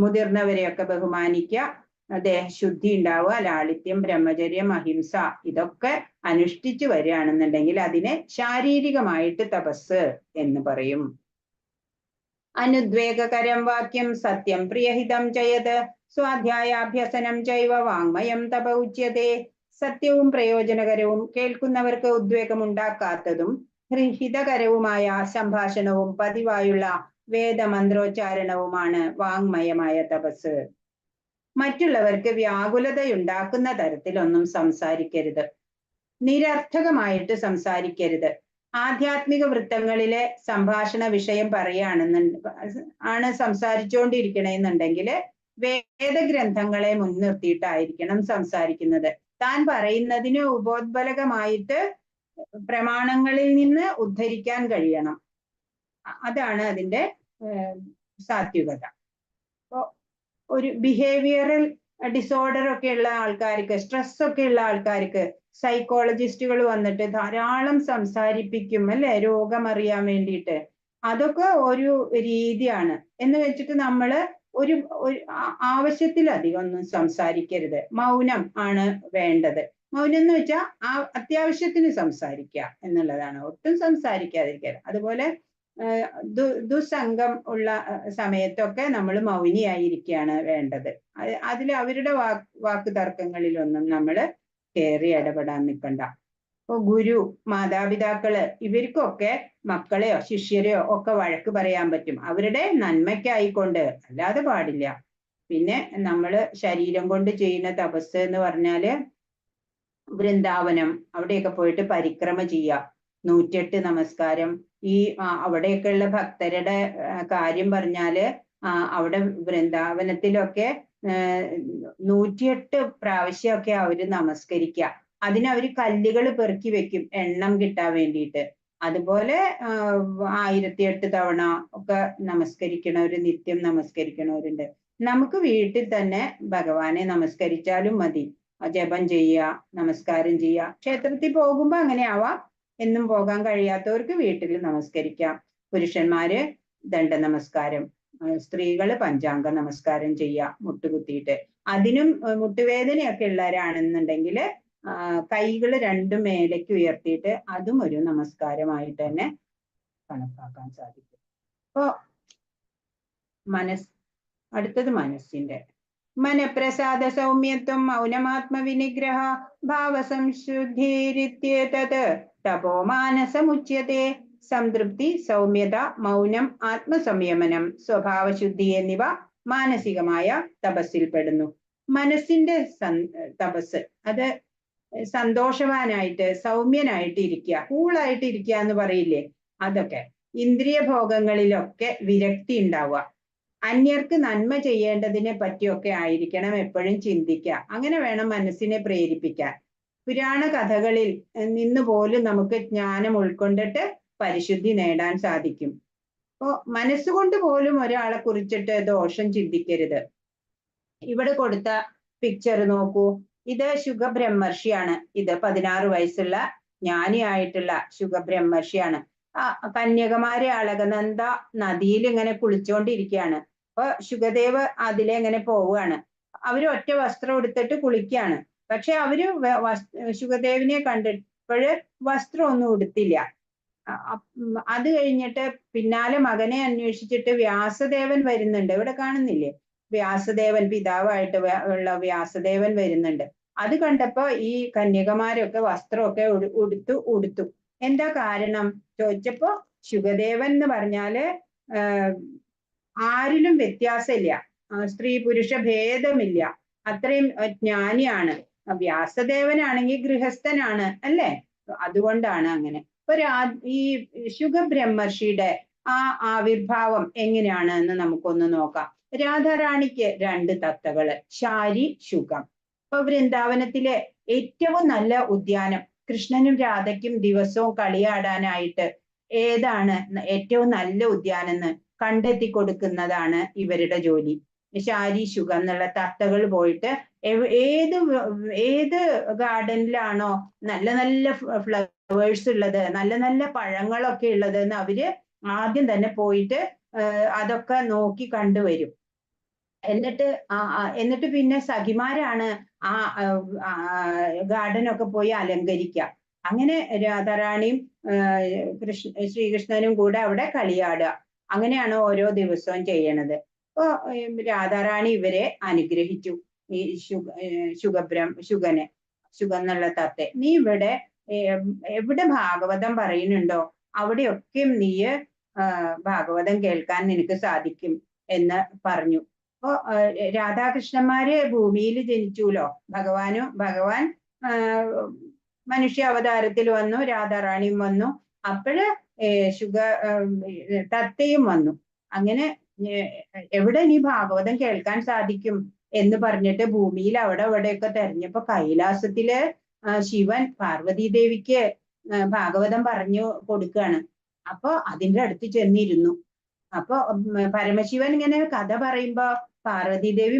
മുതിർന്നവരെയൊക്കെ ബഹുമാനിക്കുക, ദേഹശുദ്ധി ഉണ്ടാവുക, ലാളിത്യം, ബ്രഹ്മചര്യം, അഹിംസ ഇതൊക്കെ അനുഷ്ഠിച്ചു വരികയാണെന്നുണ്ടെങ്കിൽ അതിനെ ശാരീരികമായിട്ട് തപസ് എന്ന് പറയും. അനുദ്വേഗകരം വാക്യം സത്യം പ്രിയഹിതം ചയത് സ്വാധ്യായാഭ്യസനം ചൈവ വാങ്മയം തപ ഉച്യതേ. സത്യവും പ്രയോജനകരവും കേൾക്കുന്നവർക്ക് ഉദ്വേഗമുണ്ടാക്കാത്തതും ഹിതകരവുമായ സംഭാഷണവും പതിവായുള്ള വേദമന്ത്രോച്ചാരണവുമാണ് വാങ്മയമായ തപസ്. മറ്റുള്ളവർക്ക് വ്യാകുലതയുണ്ടാക്കുന്ന തരത്തിലൊന്നും സംസാരിക്കരുത്. നിരർത്ഥകമായിട്ട് സംസാരിക്കരുത്. ആധ്യാത്മിക വൃത്തങ്ങളിലെ സംഭാഷണ വിഷയം ആണ് സംസാരിച്ചുകൊണ്ടിരിക്കണമെന്നുണ്ടെങ്കിൽ വേദഗ്രന്ഥങ്ങളെ മുൻനിർത്തിയിട്ടായിരിക്കണം സംസാരിക്കുന്നത്. താൻ പറയുന്നതിന് ഉപോദ്ബലകമായിട്ട് പ്രമാണങ്ങളിൽ നിന്ന് ഉദ്ധരിക്കാൻ കഴിയണം. അതാണ് അതിന്റെ സാത്വികത. അപ്പോ ഒരു ബിഹേവിയറൽ ഡിസോർഡർ ഒക്കെ ഉള്ള ആൾക്കാർക്ക്, സ്ട്രെസ് ഒക്കെ ഉള്ള ആൾക്കാർക്ക് സൈക്കോളജിസ്റ്റുകൾ വന്നിട്ട് ധാരാളം സംസാരിപ്പിക്കും അല്ലെ, രോഗം അറിയാൻ വേണ്ടിയിട്ട്. അതൊക്കെ ഒരു രീതിയാണ്. എന്ന് വെച്ചിട്ട് നമ്മള് ഒരു ആവശ്യത്തിലധികം ഒന്നും സംസാരിക്കരുത്. മൗനം ആണ് വേണ്ടത്. മൗനം എന്ന് വെച്ചാൽ അത്യാവശ്യത്തിന് സംസാരിക്കുക എന്നുള്ളതാണ്, ഒട്ടും സംസാരിക്കാതിരിക്കുക. അതുപോലെ ദുസ്സംഗം ഉള്ള സമയത്തൊക്കെ നമ്മൾ മൗനിയായിരിക്കുകയാണ് വേണ്ടത്. അതിൽ അവരുടെ വാക്ക് തർക്കങ്ങളിലൊന്നും നമ്മൾ കയറി ഇടപെടാൻ നിൽക്കണ്ട. ഇപ്പൊ ഗുരു, മാതാപിതാക്കള് ഇവർക്കൊക്കെ മക്കളെയോ ശിഷ്യരെയോ ഒക്കെ വഴക്ക് പറയാൻ പറ്റും, അവരുടെ നന്മയ്ക്കായിക്കൊണ്ട്, അല്ലാതെ പാടില്ല. പിന്നെ നമ്മള് ശരീരം കൊണ്ട് ചെയ്യുന്ന തപസ് എന്ന് പറഞ്ഞാല് വൃന്ദാവനം അവിടെയൊക്കെ പോയിട്ട് പരിക്രമ ചെയ്യുക, 108 നമസ്കാരം. ഈ അവിടെയൊക്കെയുള്ള ഭക്തരുടെ കാര്യം പറഞ്ഞാല് അവിടെ വൃന്ദാവനത്തിലൊക്കെ 108 പ്രാവശ്യമൊക്കെ അവര് നമസ്കരിക്കുക. അതിനവര് കല്ലുകൾ പെറുക്കി വെക്കും എണ്ണം കിട്ടാൻ വേണ്ടിയിട്ട്. അതുപോലെ 1008 തവണ ഒക്കെ നമസ്കരിക്കണവര്, നിത്യം നമസ്കരിക്കണവരുണ്ട്. നമുക്ക് വീട്ടിൽ തന്നെ ഭഗവാനെ നമസ്കരിച്ചാലും മതി. ജപം ചെയ്യുക, നമസ്കാരം ചെയ്യുക. ക്ഷേത്രത്തിൽ പോകുമ്പോ അങ്ങനെ ആവാം, എന്നും പോകാൻ കഴിയാത്തവർക്ക് വീട്ടിൽ നമസ്കരിക്കാം. പുരുഷന്മാര് ദണ്ഡ നമസ്കാരം, സ്ത്രീകള് പഞ്ചാംഗ നമസ്കാരം ചെയ്യുക മുട്ടുകുത്തിയിട്ട്. അതിനും മുട്ടുവേദനയൊക്കെ ഉള്ളവരാണെന്നുണ്ടെങ്കിൽ കൈകൾ രണ്ടും മേലേക്ക് ഉയർത്തിയിട്ട് അതും ഒരു നമസ്കാരമായിട്ട് തന്നെ കണക്കാക്കാൻ സാധിക്കും. അപ്പോ അടുത്തത് മനസ്സിന്റെ മനഃപ്രസാദ സൗമ്യത്വം മൗനമാത്മവിനിഗ്രഹ ഭാവസംശുദ്ധിരിത്യേതത് തപോ മാനസമുച്യത്തെ. സംതൃപ്തി, സൗമ്യത, മൗനം, ആത്മസംയമനം, സ്വഭാവശുദ്ധി എന്നിവ മാനസികമായ തപസ്സിൽപ്പെടുന്നു. മനസ്സിന്റെ തപസ് അത് സന്തോഷവാനായിട്ട് സൗമ്യനായിട്ട് ഇരിക്കുക, കൂളായിട്ട് ഇരിക്കുക എന്ന് പറയില്ലേ, അതൊക്കെ. ഇന്ദ്രിയ ഭോഗങ്ങളിലൊക്കെ വിരക്തി ഉണ്ടാവുക, അന്യർക്ക് നന്മ ചെയ്യേണ്ടതിനെ പറ്റിയൊക്കെ ആയിരിക്കണം എപ്പോഴും ചിന്തിക്കുക. അങ്ങനെ വേണം മനസ്സിനെ പ്രേരിപ്പിക്കാൻ. പുരാണ കഥകളിൽ നിന്ന് പോലും നമുക്ക് ജ്ഞാനം ഉൾക്കൊണ്ടിട്ട് പരിശുദ്ധി നേടാൻ സാധിക്കും. അപ്പോ മനസ്സുകൊണ്ട് പോലും ഒരാളെ കുറിച്ചിട്ട് ദോഷം ചിന്തിക്കരുത്. ഇവിടെ കൊടുത്ത പിക്ചർ നോക്കൂ, ഇത് ശുഗബ്രഹ്മർഷിയാണ്. ഇത് 16 വയസ്സുള്ള ജ്ഞാനിയായിട്ടുള്ള ശുഗബ്രഹ്മർഷിയാണ്. കന്യകമാരെ അളകനന്ദ നദിയിൽ ഇങ്ങനെ കുളിച്ചുകൊണ്ടിരിക്കുകയാണ്. അപ്പൊ ശുഗദേവ് അതിലെ ഇങ്ങനെ പോവുകയാണ്. അവര് ഒറ്റ വസ്ത്രം എടുത്തിട്ട് കുളിക്കുകയാണ്. പക്ഷെ അവര് ശുഗദേവിനെ കണ്ടപ്പോഴ് വസ്ത്രം ഒന്നും ഉടുത്തില്ല. അത് കഴിഞ്ഞിട്ട് പിന്നാലെ മകനെ അന്വേഷിച്ചിട്ട് വ്യാസദേവൻ വരുന്നുണ്ട്. ഇവിടെ കാണുന്നില്ലേ, വ്യാസദേവൻ, പിതാവായിട്ട് ഉള്ള വ്യാസദേവൻ വരുന്നുണ്ട്. അത് കണ്ടപ്പോ ഈ കന്യകമാരൊക്കെ വസ്ത്രമൊക്കെ ഉടുത്തു. എന്താ കാരണം ചോദിച്ചപ്പോ ശുഗദേവൻ എന്ന് പറഞ്ഞാല് ആരിലും വ്യത്യാസമില്ല, സ്ത്രീ പുരുഷ ഭേദമില്ല, അത്രയും ജ്ഞാനിയാണ്. വ്യാസദേവനാണെങ്കിൽ ഗൃഹസ്ഥനാണ് അല്ലേ, അതുകൊണ്ടാണ് അങ്ങനെ. ഇപ്പൊ ഈ ശുഗബ്രഹ്മർഷിയുടെ ആവിർഭാവം എങ്ങനെയാണ് എന്ന് നമുക്കൊന്ന് നോക്കാം. രാധാറാണിക്ക് 2 തത്തകള്, ശാരി, ശുഗം. ഇപ്പൊ വൃന്ദാവനത്തിലെ ഏറ്റവും നല്ല ഉദ്യാനം, കൃഷ്ണനും രാധയ്ക്കും ദിവസവും കളിയാടാനായിട്ട് ഏതാണ് ഏറ്റവും നല്ല ഉദ്യാനെന്ന് കണ്ടെത്തി കൊടുക്കുന്നതാണ് ഇവരുടെ ജോലി. ശാരി, ശുഗം എന്നുള്ള തത്തകൾ പോയിട്ട് ഏത് ഗാർഡനിലാണോ നല്ല നല്ല ഫ്ലവേഴ്സ് ഉള്ളത്, നല്ല നല്ല പഴങ്ങളൊക്കെ ഉള്ളത് എന്ന് അവര് ആദ്യം തന്നെ പോയിട്ട് അതൊക്കെ നോക്കി കണ്ടുവരും. എന്നിട്ട് പിന്നെ സഖിമാരാണ് ആ ഗാർഡനൊക്കെ പോയി അലങ്കരിക്കുക. അങ്ങനെ രാധാറാണിയും ശ്രീകൃഷ്ണനും കൂടെ അവിടെ കളിയാടുക. അങ്ങനെയാണ് ഓരോ ദിവസവും ചെയ്യണത്. അപ്പൊ രാധാറാണി ഇവരെ അനുഗ്രഹിച്ചു, ഈ ശുഗനെ, എന്നുള്ള തത്തെ. നീ എവിടെ ഭാഗവതം പറയുന്നുണ്ടോ അവിടെയൊക്കെ നീ ഭാഗവതം കേൾക്കാൻ നിനക്ക് സാധിക്കും എന്ന് പറഞ്ഞു. അപ്പോ രാധാകൃഷ്ണന്മാര് ഭൂമിയിൽ ജനിച്ചുല്ലോ, ഭഗവാൻ മനുഷ്യ അവതാരത്തിൽ വന്നു, രാധാറാണിയും വന്നു, അപ്പോഴ് തത്തയും വന്നു. അങ്ങനെ എവിടെ നീ ഭാഗവതം കേൾക്കാൻ സാധിക്കും എന്ന് പറഞ്ഞിട്ട് ഭൂമിയിൽ അവിടെ ഇവിടെയൊക്കെ തെരഞ്ഞപ്പോ കൈലാസത്തില് ശിവൻ പാർവതി ദേവിക്ക് ഭാഗവതം പറഞ്ഞു കൊടുക്കുകയാണ്. അപ്പൊ അതിന്റെ അടുത്ത് ചെന്നിരുന്നു. അപ്പൊ പരമശിവൻ ഇങ്ങനെ കഥ പറയുമ്പോ പാർവതീദേവി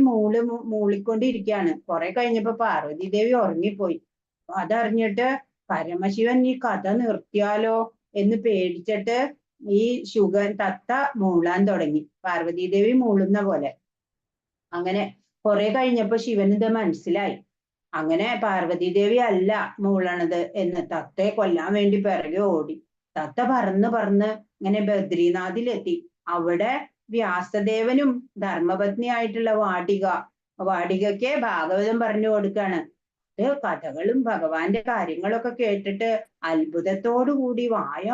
മൂളിക്കൊണ്ടിരിക്കുകയാണ്. കുറെ കഴിഞ്ഞപ്പോ പാർവതീദേവി ഉറങ്ങിപ്പോയി. അതറിഞ്ഞിട്ട് പരമശിവൻ ഈ കഥ നിർത്തിയാലോ എന്ന് പേടിച്ചിട്ട് ഈ തത്ത മൂളാൻ തുടങ്ങി, പാർവതീദേവി മൂളുന്ന പോലെ. അങ്ങനെ കുറെ കഴിഞ്ഞപ്പോ ശിവന് ഇത് മനസ്സിലായി. അങ്ങനെ പാർവതീദേവി അല്ല മൂളണത് എന്ന് തത്തയെ കൊല്ലാൻ വേണ്ടി പിറകെ ഓടി. തത്ത പറന്ന് ഇങ്ങനെ ബദ്രീനാഥിലെത്തി. അവിടെ വ്യാസദേവനും ധർമ്മപത്നിയായിട്ടുള്ള വാടികയ്ക്ക് ഭാഗവതം പറഞ്ഞു കൊടുക്കാണ്. കഥകളും ഭഗവാന്റെ കാര്യങ്ങളൊക്കെ കേട്ടിട്ട് അത്ഭുതത്തോടു കൂടി വായ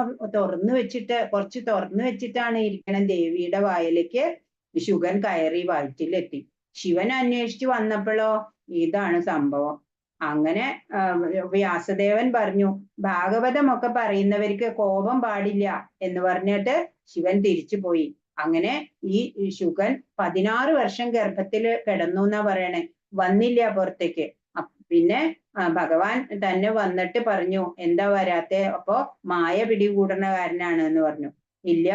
കുറച്ച് തുറന്നു വെച്ചിട്ടാണ് ഇരിക്കണം. ദേവിയുടെ വായിലേക്ക് ശുഗൻ കയറി വയറ്റിലെത്തി. ശിവൻ അന്വേഷിച്ചു വന്നപ്പോഴോ ഇതാണ് സംഭവം. അങ്ങനെ വ്യാസദേവൻ പറഞ്ഞു, ഭാഗവതമൊക്കെ പറയുന്നവർക്ക് കോപം പാടില്ല എന്ന് പറഞ്ഞിട്ട് ശിവൻ തിരിച്ചു പോയി. അങ്ങനെ ഈ ശുഗൻ 16 വർഷം ഗർഭത്തിൽ കിടന്നു എന്നാ പറയണേ, വന്നില്ല പുറത്തേക്ക്. പിന്നെ ഭഗവാൻ തന്നെ വന്നിട്ട് പറഞ്ഞു, എന്താ വരാത്തെ? അപ്പോ മായ പിടികൂടണകാരനാണ് എന്ന് പറഞ്ഞു. ഇല്ല,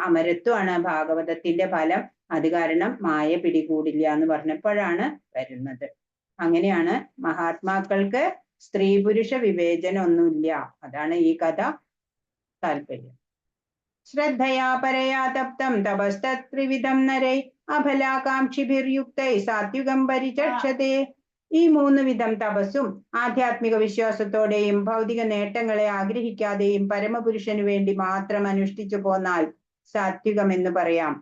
അമരത്വമാണ് ഭാഗവതത്തിന്റെ ഫലം, അത് കാരണം മായ പിടികൂടില്ല എന്ന് പറഞ്ഞപ്പോഴാണ് വരുന്നത്. അങ്ങനെയാണ് മഹാത്മാക്കൾക്ക് സ്ത്രീ പുരുഷ വിവേചനം ഒന്നുമില്ല. അതാണ് ഈ കഥ താല്പര്യം. ശ്രദ്ധയാ പരയാ തപ്തം തപസ്തത്രിവിധം നരൈ അഫലാകാംക്ഷിഭിർയുക്തൈ സാത്വികം പരിചക്ഷതേ. ഈ 3 വിധം തപസ്സും ആധ്യാത്മിക വിശ്വാസത്തോടെയും ഭൗതിക നേട്ടങ്ങളെ ആഗ്രഹിക്കാതെയും പരമപുരുഷന് വേണ്ടി മാത്രം അനുഷ്ഠിച്ചു പോന്നാൽ സാത്വികം എന്ന് പറയാം.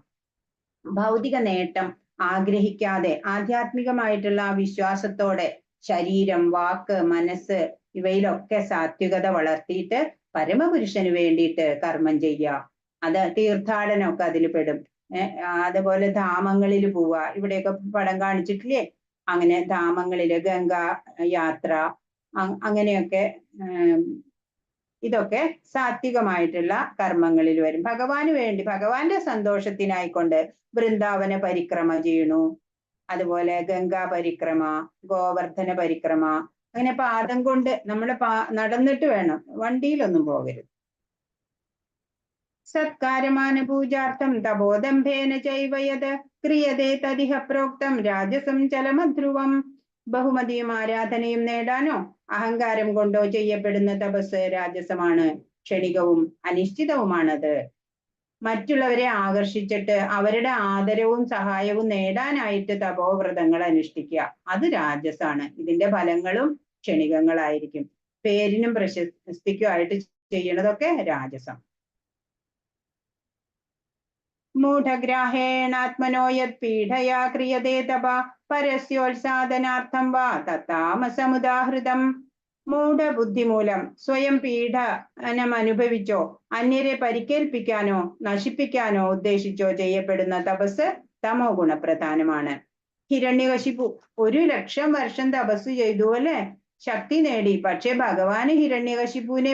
ഭൗതിക നേട്ടം ആഗ്രഹിക്കാതെ ആധ്യാത്മികമായിട്ടുള്ള വിശ്വാസത്തോടെ ശരീരം, വാക്ക്, മനസ്സ് ഇവയിലൊക്കെ സാത്വികത വളർത്തിയിട്ട് പരമപുരുഷന് വേണ്ടിയിട്ട് കർമ്മം ചെയ്യുക. അത് തീർത്ഥാടനമൊക്കെ അതിൽ പെടും. അതുപോലെ ധാമങ്ങളിൽ പോവുക. ഇവിടെയൊക്കെ പടം കാണിച്ചിട്ടില്ലേ? അങ്ങനെ ധാമങ്ങളില് ഗംഗാ യാത്ര, അങ്ങനെയൊക്കെ ഇതൊക്കെ സാത്വികമായിട്ടുള്ള കർമ്മങ്ങളിൽ വരും. ഭഗവാന് വേണ്ടി, ഭഗവാന്റെ സന്തോഷത്തിനായിക്കൊണ്ട് വൃന്ദാവന പരിക്രമ ചെയ്യണു. അതുപോലെ ഗംഗാ പരിക്രമ, ഗോവർദ്ധന പരിക്രമ, അങ്ങനെ പാദം കൊണ്ട് നമ്മൾ നടന്നിട്ട് വേണം, വണ്ടിയിലൊന്നും പോകരുത്. സത്കാരമാന പൂജാർത്ഥം തപോദംഭേന ചൈവയത് ക്രിയതേ തദിഹ പ്രോക്തം രാജസം ചലമധ്രുവം. ബഹുമതിയും ആരാധനയും നേടാനോ അഹങ്കാരം കൊണ്ടോ ചെയ്യപ്പെടുന്ന തപസ് രാജസമാണ്, ക്ഷണികവും അനിശ്ചിതവുമാണത്. മറ്റുള്ളവരെ ആകർഷിച്ചിട്ട് അവരുടെ ആദരവും സഹായവും നേടാനായിട്ട് തപോവ്രതങ്ങൾ അനുഷ്ഠിക്കുക, അത് രാജസാണ്. ഇതിന്റെ ഫലങ്ങളും ക്ഷണികങ്ങളായിരിക്കും. പേരിനും പ്രശസ്തിക്കുമായിട്ട് ചെയ്യണതൊക്കെ രാജസം. മൂഢഗ്രാഹേണാത്മനോ യത് പീഡയാ ക്രിയതേ തപ പരസ്യോത്സാദനാർത്ഥം വാ തത്താമസമുദാഹൃതം. മൂഢബുദ്ധി മൂലം സ്വയം പീഡനം അനുഭവിച്ചോ അന്യരെ പരിക്കേൽപ്പിക്കാനോ നശിപ്പിക്കാനോ ഉദ്ദേശിച്ചോ ചെയ്യപ്പെടുന്ന തപസ് തമോ ഗുണപ്രധാനമാണ്. ഹിരണ്യകശിപു 1,00,000 വർഷം തപസ് ചെയ്തു അല്ലെ, ശക്തി നേടി. പക്ഷെ ഭഗവാന് ഹിരണ്യകശിപുവിനെ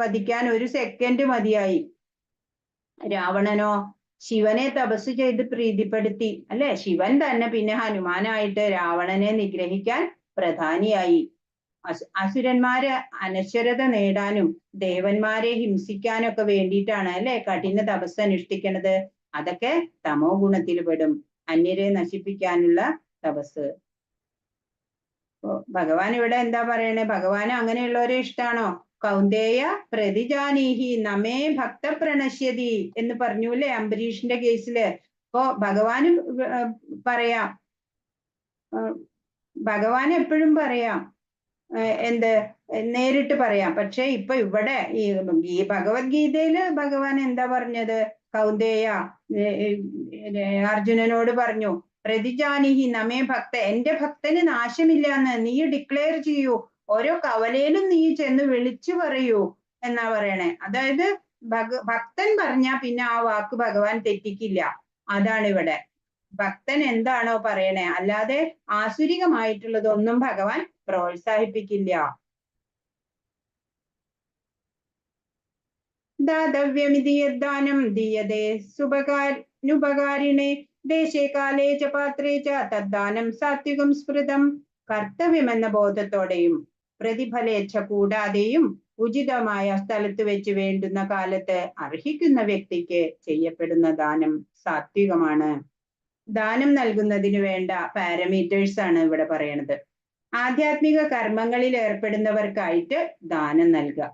വധിക്കാൻ 1 സെക്കൻഡ് മതിയായി. രാവണനോ ശിവനെ തപസ് ചെയ്ത് പ്രീതിപ്പെടുത്തി അല്ലെ. ശിവൻ തന്നെ പിന്നെ ഹനുമാനായിട്ട് രാവണനെ നിഗ്രഹിക്കാൻ പ്രധാനിയായി. അസുരന്മാരെ അനശ്വരത നേടാനും ദേവന്മാരെ ഹിംസിക്കാനൊക്കെ വേണ്ടിയിട്ടാണ് അല്ലെ കഠിന തപസ് അനുഷ്ഠിക്കുന്നത്. അതൊക്കെ തമോ ഗുണത്തിൽ പെടും, അന്യരെ നശിപ്പിക്കാനുള്ള തപസ്. ഭഗവാൻ ഇവിടെ എന്താ പറയണേ? ഭഗവാന് അങ്ങനെയുള്ളവരെ ഇഷ്ടാണോ? കൗന്ദേയ പ്രതിജാനീഹി നമേ ഭക്ത പ്രണശ്യതി എന്ന് പറഞ്ഞു അല്ലെ അംബരീഷിന്റെ കേസില്. അപ്പോ ഭഗവാന് പറയാം, ഭഗവാൻ എപ്പോഴും പറയാം, എന്ത് നേരിട്ട് പറയാം. പക്ഷെ ഇപ്പൊ ഇവിടെ ഈ ഭഗവത്ഗീതയില് ഭഗവാൻ എന്താ പറഞ്ഞത്? കൗന്ദേയ അർജുനനോട് പറഞ്ഞു, പ്രതിജാനിഹി നമേ ഭക്ത, എന്റെ ഭക്തന് നാശമില്ലാന്ന് നീ ഡിക്ലെയർ ചെയ്യൂ, ഓരോ കവലയിലും നീ ചെന്ന് വിളിച്ചു പറയൂ എന്നാ പറയണേ. അതായത് ഭക്തൻ പറഞ്ഞാ പിന്നെ ആ വാക്ക് ഭഗവാൻ തെറ്റിക്കില്ല. അതാണ് ഇവിടെ. ഭക്തൻ എന്താണോ പറയണേ, അല്ലാതെ ആസുരികമായിട്ടുള്ളതൊന്നും ഭഗവാൻ പ്രോത്സാഹിപ്പിക്കില്ല. ദാതവ്യമിതി യദ്ദാനം ദീയതേ സുപകാരിണേ ദേശേ കാലേ ച പാത്രേ ച തദ്ദാനം സാത്വികം സ്മൃതം. കർത്തവ്യമെന്ന ബോധത്തോടെയും പ്രതിഫലേച്ഛ കൂടാതെയും ഉചിതമായ സ്ഥലത്ത് വെച്ച് വേണ്ടുന്ന കാലത്ത് അർഹിക്കുന്ന വ്യക്തിക്ക് ചെയ്യപ്പെടുന്ന ദാനം സാത്വികമാണ്. ദാനം നൽകുന്നതിന് വേണ്ട പാരമീറ്റേഴ്സ് ആണ് ഇവിടെ പറയണത്. ആധ്യാത്മിക കർമ്മങ്ങളിൽ ഏർപ്പെടുന്നവർക്കായിട്ട് ദാനം നൽകുക.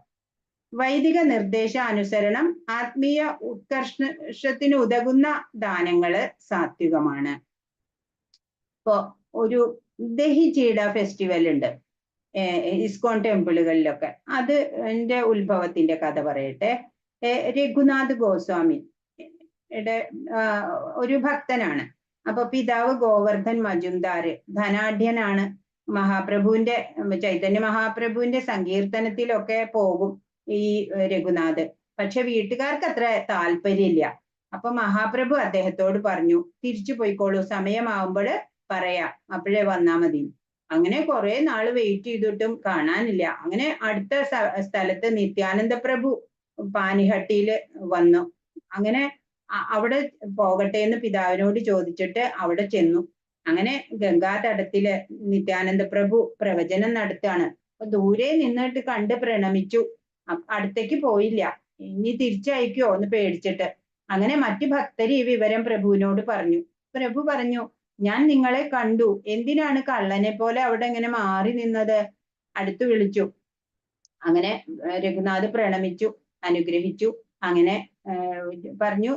വൈദിക നിർദ്ദേശാനുസരണം ആത്മീയ ഉത്കർഷത്തിന് ഉതകുന്ന ദാനങ്ങള് സാത്വികമാണ്. ഇപ്പോ ഒരു ദഹിചീട ഫെസ്റ്റിവൽ ഉണ്ട് ഇസ്കോൺ ടെമ്പിളുകളിലൊക്കെ. അത് എന്റെ ഉത്ഭവത്തിന്റെ കഥ പറയട്ടെ. രഘുനാഥ് ഗോസ്വാമി ഒരു ഭക്തനാണ്. അപ്പൊ പിതാവ് ഗോവർദ്ധൻ മജുംദാര് ധനാഢ്യനാണ്. മഹാപ്രഭുവിന്റെ ചൈതന്യ മഹാപ്രഭുവിന്റെ സങ്കീർത്തനത്തിലൊക്കെ പോകും ഈ രഘുനാഥ്. പക്ഷെ വീട്ടുകാർക്ക് അത്ര താല്പര്യമില്ല. അപ്പൊ മഹാപ്രഭു അദ്ദേഹത്തോട് പറഞ്ഞു, തിരിച്ചു പോയിക്കോളൂ, സമയമാവുമ്പോൾ പറയാം, അപ്പോഴേ വന്നാ മതി. അങ്ങനെ കുറെ നാള് വെയിറ്റ് ചെയ്തിട്ടും കാണാനില്ല. അങ്ങനെ അടുത്ത സ്ഥലത്ത് നിത്യാനന്ദ പ്രഭു പാനിഹട്ടിയില് വന്നു. അങ്ങനെ അവിടെ പോകട്ടെ എന്ന് പിതാവിനോട് ചോദിച്ചിട്ട് അവിടെ ചെന്നു. അങ്ങനെ ഗംഗാതടത്തില് നിത്യാനന്ദ പ്രഭു പ്രവചനം നടത്തുകയാണ്. അപ്പൊ ദൂരെ നിന്നിട്ട് കണ്ട് പ്രണമിച്ചു. അടുത്തേക്ക് പോയില്ല. ഇനി തിരിച്ചയക്കോ എന്ന് പേടിച്ചിട്ട്. അങ്ങനെ മറ്റു ഭക്തര് ഈ വിവരം പ്രഭുവിനോട് പറഞ്ഞു. പ്രഭു പറഞ്ഞു, ഞാൻ നിങ്ങളെ കണ്ടു, എന്തിനാണ് കള്ളനെ പോലെ അവിടെ ഇങ്ങനെ മാറി നിന്നത്? അടുത്ത് വിളിച്ചു. അങ്ങനെ രഘുനാഥ് പ്രണമിച്ചു, അനുഗ്രഹിച്ചു. അങ്ങനെ പറഞ്ഞു,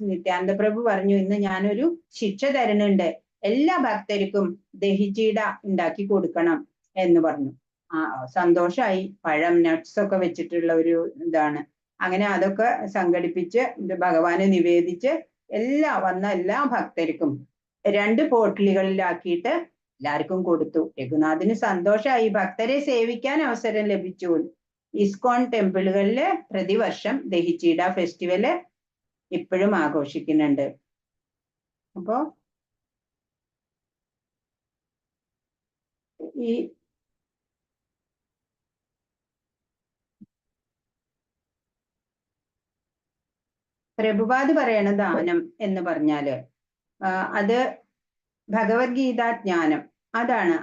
നിത്യാനന്ദ പ്രഭു പറഞ്ഞു, ഇന്ന് ഞാനൊരു ശിക്ഷ തരുന്നുണ്ട്, എല്ലാ ഭക്തർക്കും ദഹിചീട ഉണ്ടാക്കി കൊടുക്കണം എന്ന് പറഞ്ഞു. സന്തോഷായി. പഴം, നട്ട്സ് ഒക്കെ വെച്ചിട്ടുള്ള ഒരു ഇതാണ്. അങ്ങനെ അതൊക്കെ സംഘടിപ്പിച്ച് ഭഗവാനെ നിവേദിച്ച് വന്ന എല്ലാ ഭക്തർക്കും 2 പോട്ട്ലികളിലാക്കിയിട്ട് എല്ലാവർക്കും കൊടുത്തു. രഘുനാഥിന് സന്തോഷമായി, ഭക്തരെ സേവിക്കാൻ അവസരം ലഭിച്ചു. ഇസ്കോൺ ടെമ്പിളുകളില് പ്രതിവർഷം ദഹിചീട ഫെസ്റ്റിവല് ഇപ്പോഴും ആഘോഷിക്കുന്നുണ്ട്. അപ്പോ ഈ പ്രഭുപാദ് പറയണ ദാനം എന്ന് പറഞ്ഞാല് അത് ഭഗവത്ഗീത ജ്ഞാനം, അതാണ്.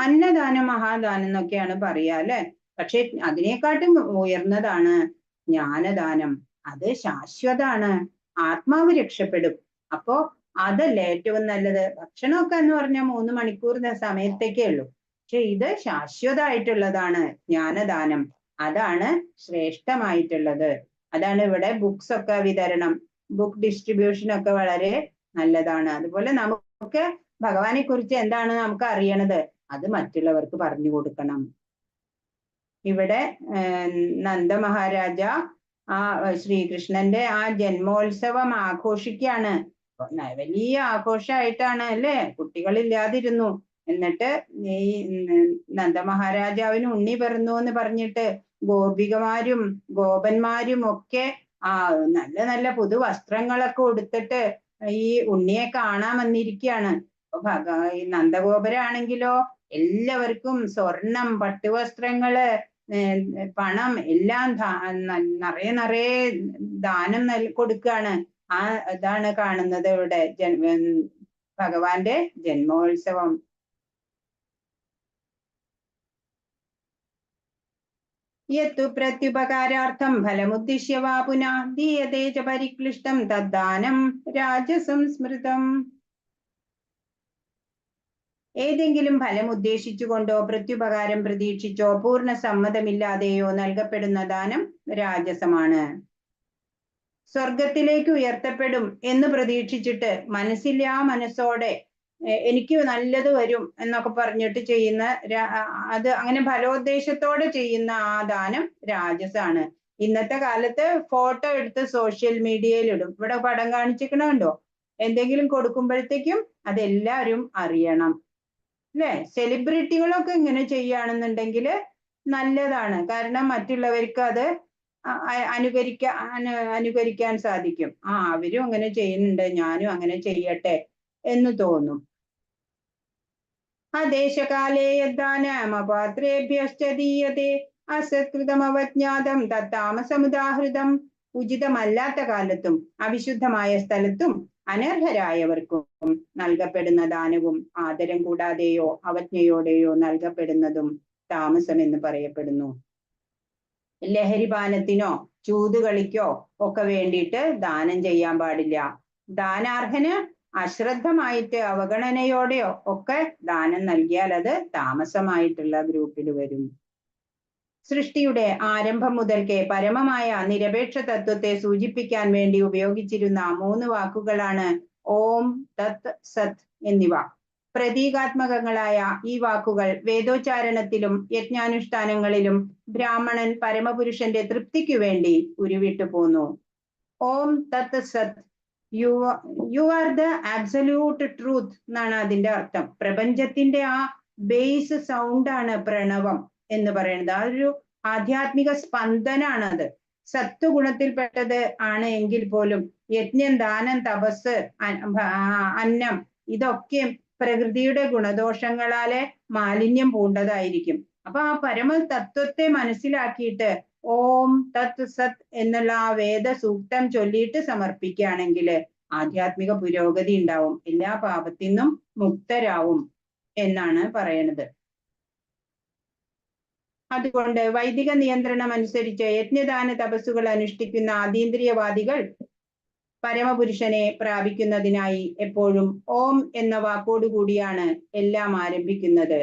അന്നദാനം മഹാദാനം എന്നൊക്കെയാണ് പറയാ അല്ലെ. പക്ഷെ അതിനെക്കാട്ടും ഉയർന്നതാണ് ജ്ഞാനദാനം. അത് ശാശ്വതാണ്, ആത്മാവ് രക്ഷപ്പെടും. അപ്പോ അതല്ലേ ഏറ്റവും നല്ലത്. ഭക്ഷണമൊക്കെ എന്ന് പറഞ്ഞാൽ 3 മണിക്കൂർ സമയത്തേക്കേ ഉള്ളൂ. പക്ഷെ ഇത് ശാശ്വതമായിട്ടുള്ളതാണ് ജ്ഞാനദാനം. അതാണ് ശ്രേഷ്ഠമായിട്ടുള്ളത്. അതാണ് ഇവിടെ ബുക്സ് ഒക്കെ വിതരണം, ബുക്ക് ഡിസ്ട്രിബ്യൂഷൻ ഒക്കെ വളരെ നല്ലതാണ്. അതുപോലെ നമുക്ക് ഭഗവാനെ കുറിച്ച് എന്താണ് നമുക്ക് അറിയണത്, അത് മറ്റുള്ളവർക്ക് പറഞ്ഞു കൊടുക്കണം. ഇവിടെ നന്ദ മഹാരാജ ശ്രീകൃഷ്ണന്റെ ജന്മോത്സവം ആഘോഷിക്കുകയാണ്. വലിയ ആഘോഷമായിട്ടാണ് അല്ലേ. കുട്ടികളില്ലാതിരുന്നു. എന്നിട്ട് ഈ നന്ദ മഹാരാജാവിന് ഉണ്ണി പിറന്നു എന്ന് പറഞ്ഞിട്ട് ഗോപികമാരും ഗോപന്മാരും ഒക്കെ നല്ല നല്ല പുതുവസ്ത്രങ്ങളൊക്കെ ഉടുത്തിട്ട് ഈ ഉണ്ണിയെ കാണാൻ വന്നിരിക്കുകയാണ്. അപ്പൊ നന്ദഗോപരാണെങ്കിലോ എല്ലാവർക്കും സ്വർണം, പട്ടുവസ്ത്രങ്ങള്, പണം എല്ലാം നിറയെ ദാനം കൊടുക്കുകയാണ്. ഇതാണ് കാണുന്നത് ഇവിടെ ഭഗവാന്റെ ജന്മോത്സവം. യത്തു പ്രത്യുപകാരാർത്ഥം ഫലമുദ്ദിശ്യ വാ പുനഃ ദീയതേ ച പരിക്ലിഷ്ടം തദ്ദാനം രാജസംസ്മൃതം. ഏതെങ്കിലും ഫലം ഉദ്ദേശിച്ചുകൊണ്ടോ പ്രത്യുപകാരം പ്രതീക്ഷിച്ചോ പൂർണ്ണ സമ്മതമില്ലാതെയോ നൽകപ്പെടുന്ന ദാനം രാജസമാണ്. സ്വർഗത്തിലേക്ക് ഉയർത്തപ്പെടും എന്ന് പ്രതീക്ഷിച്ചിട്ട് മനസ്സില്ലാ മനസ്സോടെ എനിക്ക് നല്ലത് വരും എന്നൊക്കെ പറഞ്ഞിട്ട് ചെയ്യുന്ന അത് അങ്ങനെ ഫലോദ്ദേശത്തോടെ ചെയ്യുന്ന ആ ദാനം രാജസാണ്. ഇന്നത്തെ കാലത്ത് ഫോട്ടോ എടുത്ത് സോഷ്യൽ മീഡിയയിൽ ഇടും. ഇവിടെ പടം കാണിച്ചിരിക്കണുണ്ടോ? എന്തെങ്കിലും കൊടുക്കുമ്പോഴത്തേക്കും അതെല്ലാവരും അറിയണം അല്ലെ. സെലിബ്രിറ്റികളൊക്കെ ഇങ്ങനെ ചെയ്യുകയാണെന്നുണ്ടെങ്കിൽ നല്ലതാണ്. കാരണം മറ്റുള്ളവർക്ക് അത് അനുകരിക്കാൻ സാധിക്കും. അവരും അങ്ങനെ ചെയ്യുന്നുണ്ട്, ഞാനും അങ്ങനെ ചെയ്യട്ടെ എന്ന് തോന്നും. അദേശകാലേ യദ്ദാനമപാത്രേഭ്യശ്ച ദീയതേ അസത്കൃതമവജ്ഞാതം തത്താമസമുദാഹൃതം. ഉചിതമല്ലാത്ത കാലത്തും അവിശുദ്ധമായ സ്ഥലത്തും അനർഹരായവർക്കും നൽകപ്പെടുന്ന ദാനവും ആദരം കൂടാതെയോ അവജ്ഞയോടെയോ നൽകപ്പെടുന്നതും താമസം എന്ന് പറയപ്പെടുന്നു. ലഹരിപാനത്തിനോ ചൂതുകളിക്കോ ഒക്കെ വേണ്ടിയിട്ട് ദാനം ചെയ്യാൻ പാടില്ല. ദാനാർഹന് അശ്രദ്ധമായിട്ട് അവഗണനയോടെയോ ഒക്കെ ദാനം നൽകിയാൽ അത് താമസമായിട്ടുള്ള ഗ്രൂപ്പിൽ വരും. സൃഷ്ടിയുടെ ആരംഭം മുതൽക്കേ പരമമായ നിരപേക്ഷ തത്വത്തെ സൂചിപ്പിക്കാൻ വേണ്ടി ഉപയോഗിച്ചിരുന്ന 3 വാക്കുകളാണ് ഓം, തത്, സത് എന്നിവ. പ്രതീകാത്മകങ്ങളായ ഈ വാക്കുകൾ വേദോച്ചാരണത്തിലും യജ്ഞാനുഷ്ഠാനങ്ങളിലും ബ്രാഹ്മണൻ പരമപുരുഷന്റെ തൃപ്തിക്കു വേണ്ടി ഉരുവിട്ടു പോന്നു. ഓം തത് സത്, you are the absolute truth എന്നാണ് അതിന്റെ അർത്ഥം. പ്രപഞ്ചത്തിന്റെ ആ ബേസ് സൗണ്ടാണ് പ്രണവം എന്ന് പറയുന്നത്. ആ ഒരു ആധ്യാത്മിക സ്പന്ദനാണത്. സത്വഗുണത്തിൽപ്പെട്ടത് ആണ് എങ്കിൽ പോലും യജ്ഞം, ദാനം, തപസ്, അന്നം ഇതൊക്കെ പ്രകൃതിയുടെ ഗുണദോഷങ്ങളാലെ മാലിന്യം പൂണ്ടതായിരിക്കും. അപ്പൊ ആ പരമ തത്വത്തെ മനസ്സിലാക്കിയിട്ട് ഓം തത് സത് എന്നുള്ള ആ വേദ സൂക്തം ചൊല്ലിയിട്ട് സമർപ്പിക്കുകയാണെങ്കിൽ ആധ്യാത്മിക പുരോഗതി ഉണ്ടാവും, എല്ലാ പാപത്തിൽ നിന്നും മുക്തരാവും എന്നാണ് പറയണത്. അതുകൊണ്ട് വൈദിക നിയന്ത്രണം അനുസരിച്ച് യജ്ഞദാന തപസ്സുകൾ അനുഷ്ഠിക്കുന്ന അതീന്ദ്രിയവാദികൾ പരമപുരുഷനെ പ്രാപിക്കുന്നതിനായി എപ്പോഴും ഓം എന്ന വാക്കോടുകൂടിയാണ് എല്ലാം ആരംഭിക്കുന്നത്.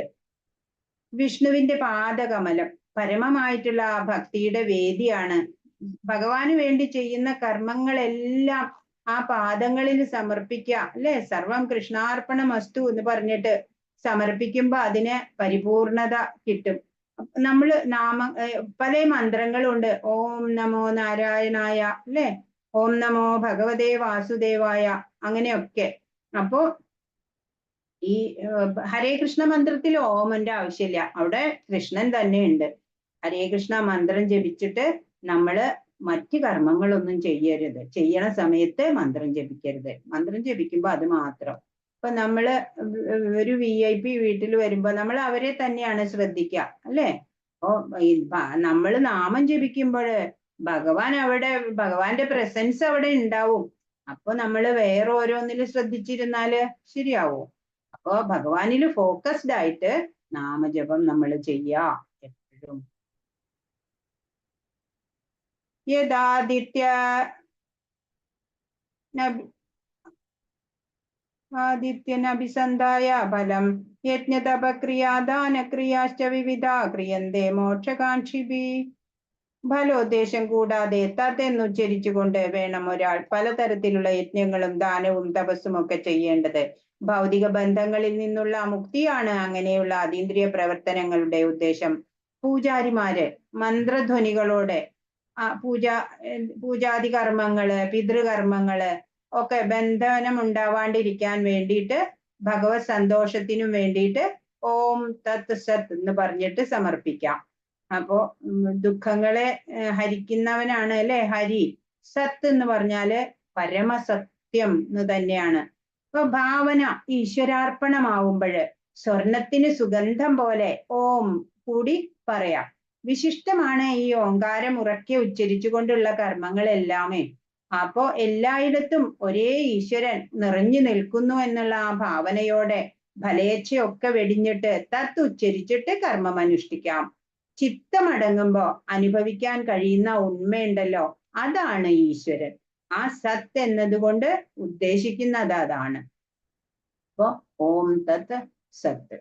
വിഷ്ണുവിന്റെ പാദകമലം പരമമായിട്ടുള്ള ആ ഭക്തിയുടെ വേദിയാണ്. ഭഗവാന് വേണ്ടി ചെയ്യുന്ന കർമ്മങ്ങളെല്ലാം ആ പാദങ്ങളിൽ സമർപ്പിക്കുക, അല്ലെ? സർവം കൃഷ്ണാർപ്പണമസ്തു എന്ന് പറഞ്ഞിട്ട് സമർപ്പിക്കുമ്പോ അതിന് പരിപൂർണത കിട്ടും. നമ്മൾ പല മന്ത്രങ്ങളുണ്ട്. ഓം നമോ നാരായണായ, അല്ലെ? ഓം നമോ ഭഗവതേ വാസുദേവായ, അങ്ങനെയൊക്കെ. അപ്പോ ഈ ഹരേ കൃഷ്ണ മന്ത്രത്തിൽ ഓമന്റെ ആവശ്യമില്ല, അവിടെ കൃഷ്ണൻ തന്നെ ഉണ്ട്. ഹരേ കൃഷ്ണ മന്ത്രം ജപിച്ചിട്ട് നമ്മള് മറ്റ് കർമ്മങ്ങളൊന്നും ചെയ്യരുത്. ചെയ്യണ സമയത്ത് മന്ത്രം ജപിക്കരുത്. മന്ത്രം ജപിക്കുമ്പോ അത് മാത്രം. ഇപ്പൊ നമ്മള് ഒരു VIP വീട്ടിൽ വരുമ്പോ നമ്മൾ അവരെ തന്നെയാണ് ശ്രദ്ധിക്കുക, അല്ലെ? അപ്പോ നമ്മള് നാമം ജപിക്കുമ്പോഴ് ഭഗവാന്റെ പ്രസൻസ് അവിടെ ഉണ്ടാവും. അപ്പൊ നമ്മള് വേറെ ഓരോന്നിലും ശ്രദ്ധിച്ചിരുന്നാല് ശരിയാവോ? അപ്പോ ഭഗവാനിൽ ഫോക്കസ്ഡ് ആയിട്ട് നാമജപം നമ്മൾ ചെയ്യാ എപ്പോഴും. ആദിത്യനഭിസന്ധായ ഫലം യജ്ഞതപക്രിയാദാനക്രിയാശ്ച വിവിധ ക്രിയന്തേ മോക്ഷകാംക്ഷിഭി. ഫലോദ്ദേശം കൂടാതെ തതെന്നുച്ചരിച്ചുകൊണ്ട് വേണം ഒരാൾ പലതരത്തിലുള്ള യജ്ഞങ്ങളും ദാനവും തപസ്സും ഒക്കെ ചെയ്യേണ്ടത്. ഭൗതിക ബന്ധങ്ങളിൽ നിന്നുള്ള മുക്തിയാണ് അങ്ങനെയുള്ള അതീന്ദ്രിയ പ്രവർത്തനങ്ങളുടെ ഉദ്ദേശം. പൂജാരിമാര് മന്ത്രധ്വനികളോടെ പൂജാതി കർമ്മങ്ങള്, പിതൃകർമ്മങ്ങള് ഒക്കെ ബന്ധനം ഉണ്ടാവാണ്ടിരിക്കാൻ വേണ്ടിയിട്ട് ഭഗവത് സന്തോഷത്തിനും വേണ്ടിയിട്ട് ഓം തത് സത് എന്ന് പറഞ്ഞിട്ട് സമർപ്പിക്കാം. അപ്പോ ദുഃഖങ്ങളെ ഹരിക്കുന്നവനാണ്, അല്ലെ? ഹരി. സത്ത് എന്ന് പറഞ്ഞാല് പരമസത്യം എന്ന് തന്നെയാണ്. അപ്പൊ ഭാവന ഈശ്വരാർപ്പണമാവുമ്പോഴ് സ്വർണത്തിന് സുഗന്ധം പോലെ ഓം കൂടി പറയാം. വിശിഷ്ടമാണ് ഈ ഓങ്കാരം ഉറക്കെ ഉച്ചരിച്ചു കൊണ്ടുള്ള കർമ്മങ്ങളെല്ലാമേ. അപ്പോ എല്ലായിടത്തും ഒരേ ഈശ്വരൻ നിറഞ്ഞു നിൽക്കുന്നു എന്നുള്ള ആ ഭാവനയോടെ ഫലേച്ഛയൊക്കെ വെടിഞ്ഞിട്ട് തത്ത് ഉച്ചരിച്ചിട്ട് കർമ്മം അനുഷ്ഠിക്കാം. ചിത്തമടങ്ങുമ്പോ അനുഭവിക്കാൻ കഴിയുന്ന ഉണ്മയുണ്ടല്ലോ, അതാണ് ഈശ്വരൻ. ആ സത്ത് എന്നതുകൊണ്ട് ഉദ്ദേശിക്കുന്നത് അതാണ്. അപ്പോ ഓം തത് സത്ത്.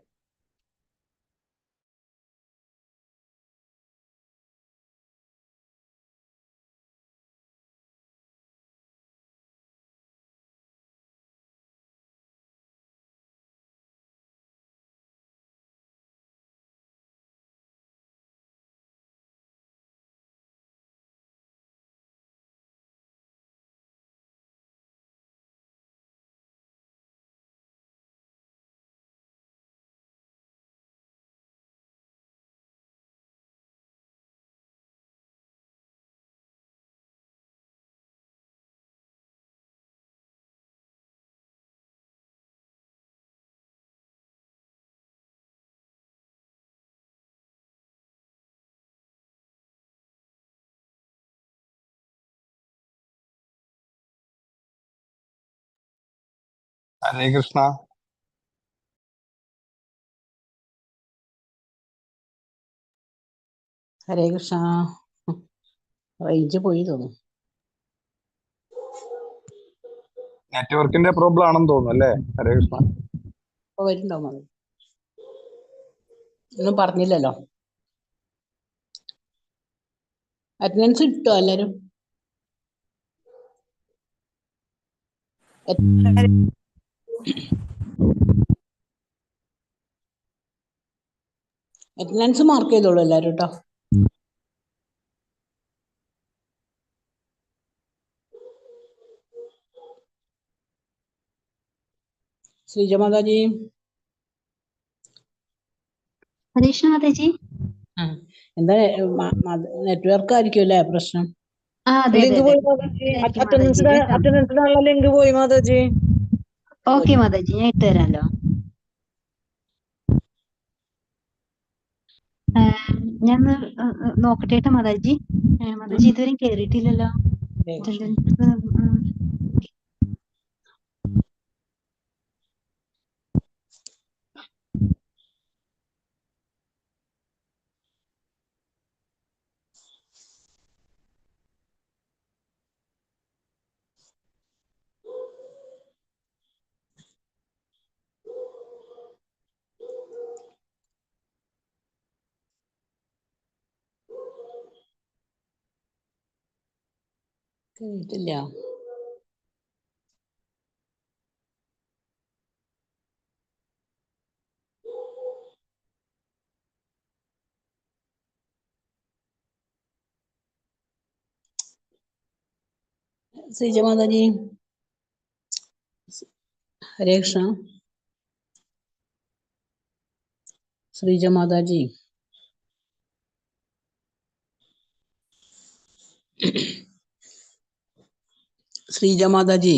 ഹരേ കൃഷ്ണ. ഹരേ കൃഷ്ണ. റേഞ്ച് പോയി തോന്നുന്നു. നെറ്റ്വർക്കിന്റെ പ്രോബ്ലം ആണെന്ന് തോന്നുന്നു അല്ലേ? ഹരേ കൃഷ്ണ. ഇപ്പൊ വരുന്നുണ്ടാവും അത്. ഒന്നും പറഞ്ഞില്ലല്ലോ. അറ്റൻഡൻസ് കിട്ടോ എല്ലാരും? അറ്റൻഡൻസ് മാർക്ക് ചെയ്തോളൂ എല്ലാരും കേട്ടോ. ശ്രീജ മാതാജി. ഹരീഷ് മാതാജി. എന്താ നെറ്റ്വർക്ക് ആയിരിക്കും അല്ലേ പ്രശ്നം? ലിങ്ക് പോയി മാതാജി. അറ്റൻഡൻസിനുള്ള ലിങ്ക് പോയി മാതാജി. ഓക്കെ മാതാജി, ഞാൻ ഇട്ട് തരാമല്ലോ. ഞാൻ നോക്കട്ടെ മാതാജി. മാതാജി ഇതുവരെയും കേറിയിട്ടില്ലല്ലോ. കേട്ടില്ല. ശ്രീജ മാതാജി. ഹരേ കൃഷ്ണ. ശ്രീജ മാതാജി. ശ്രീജ മാതാജി.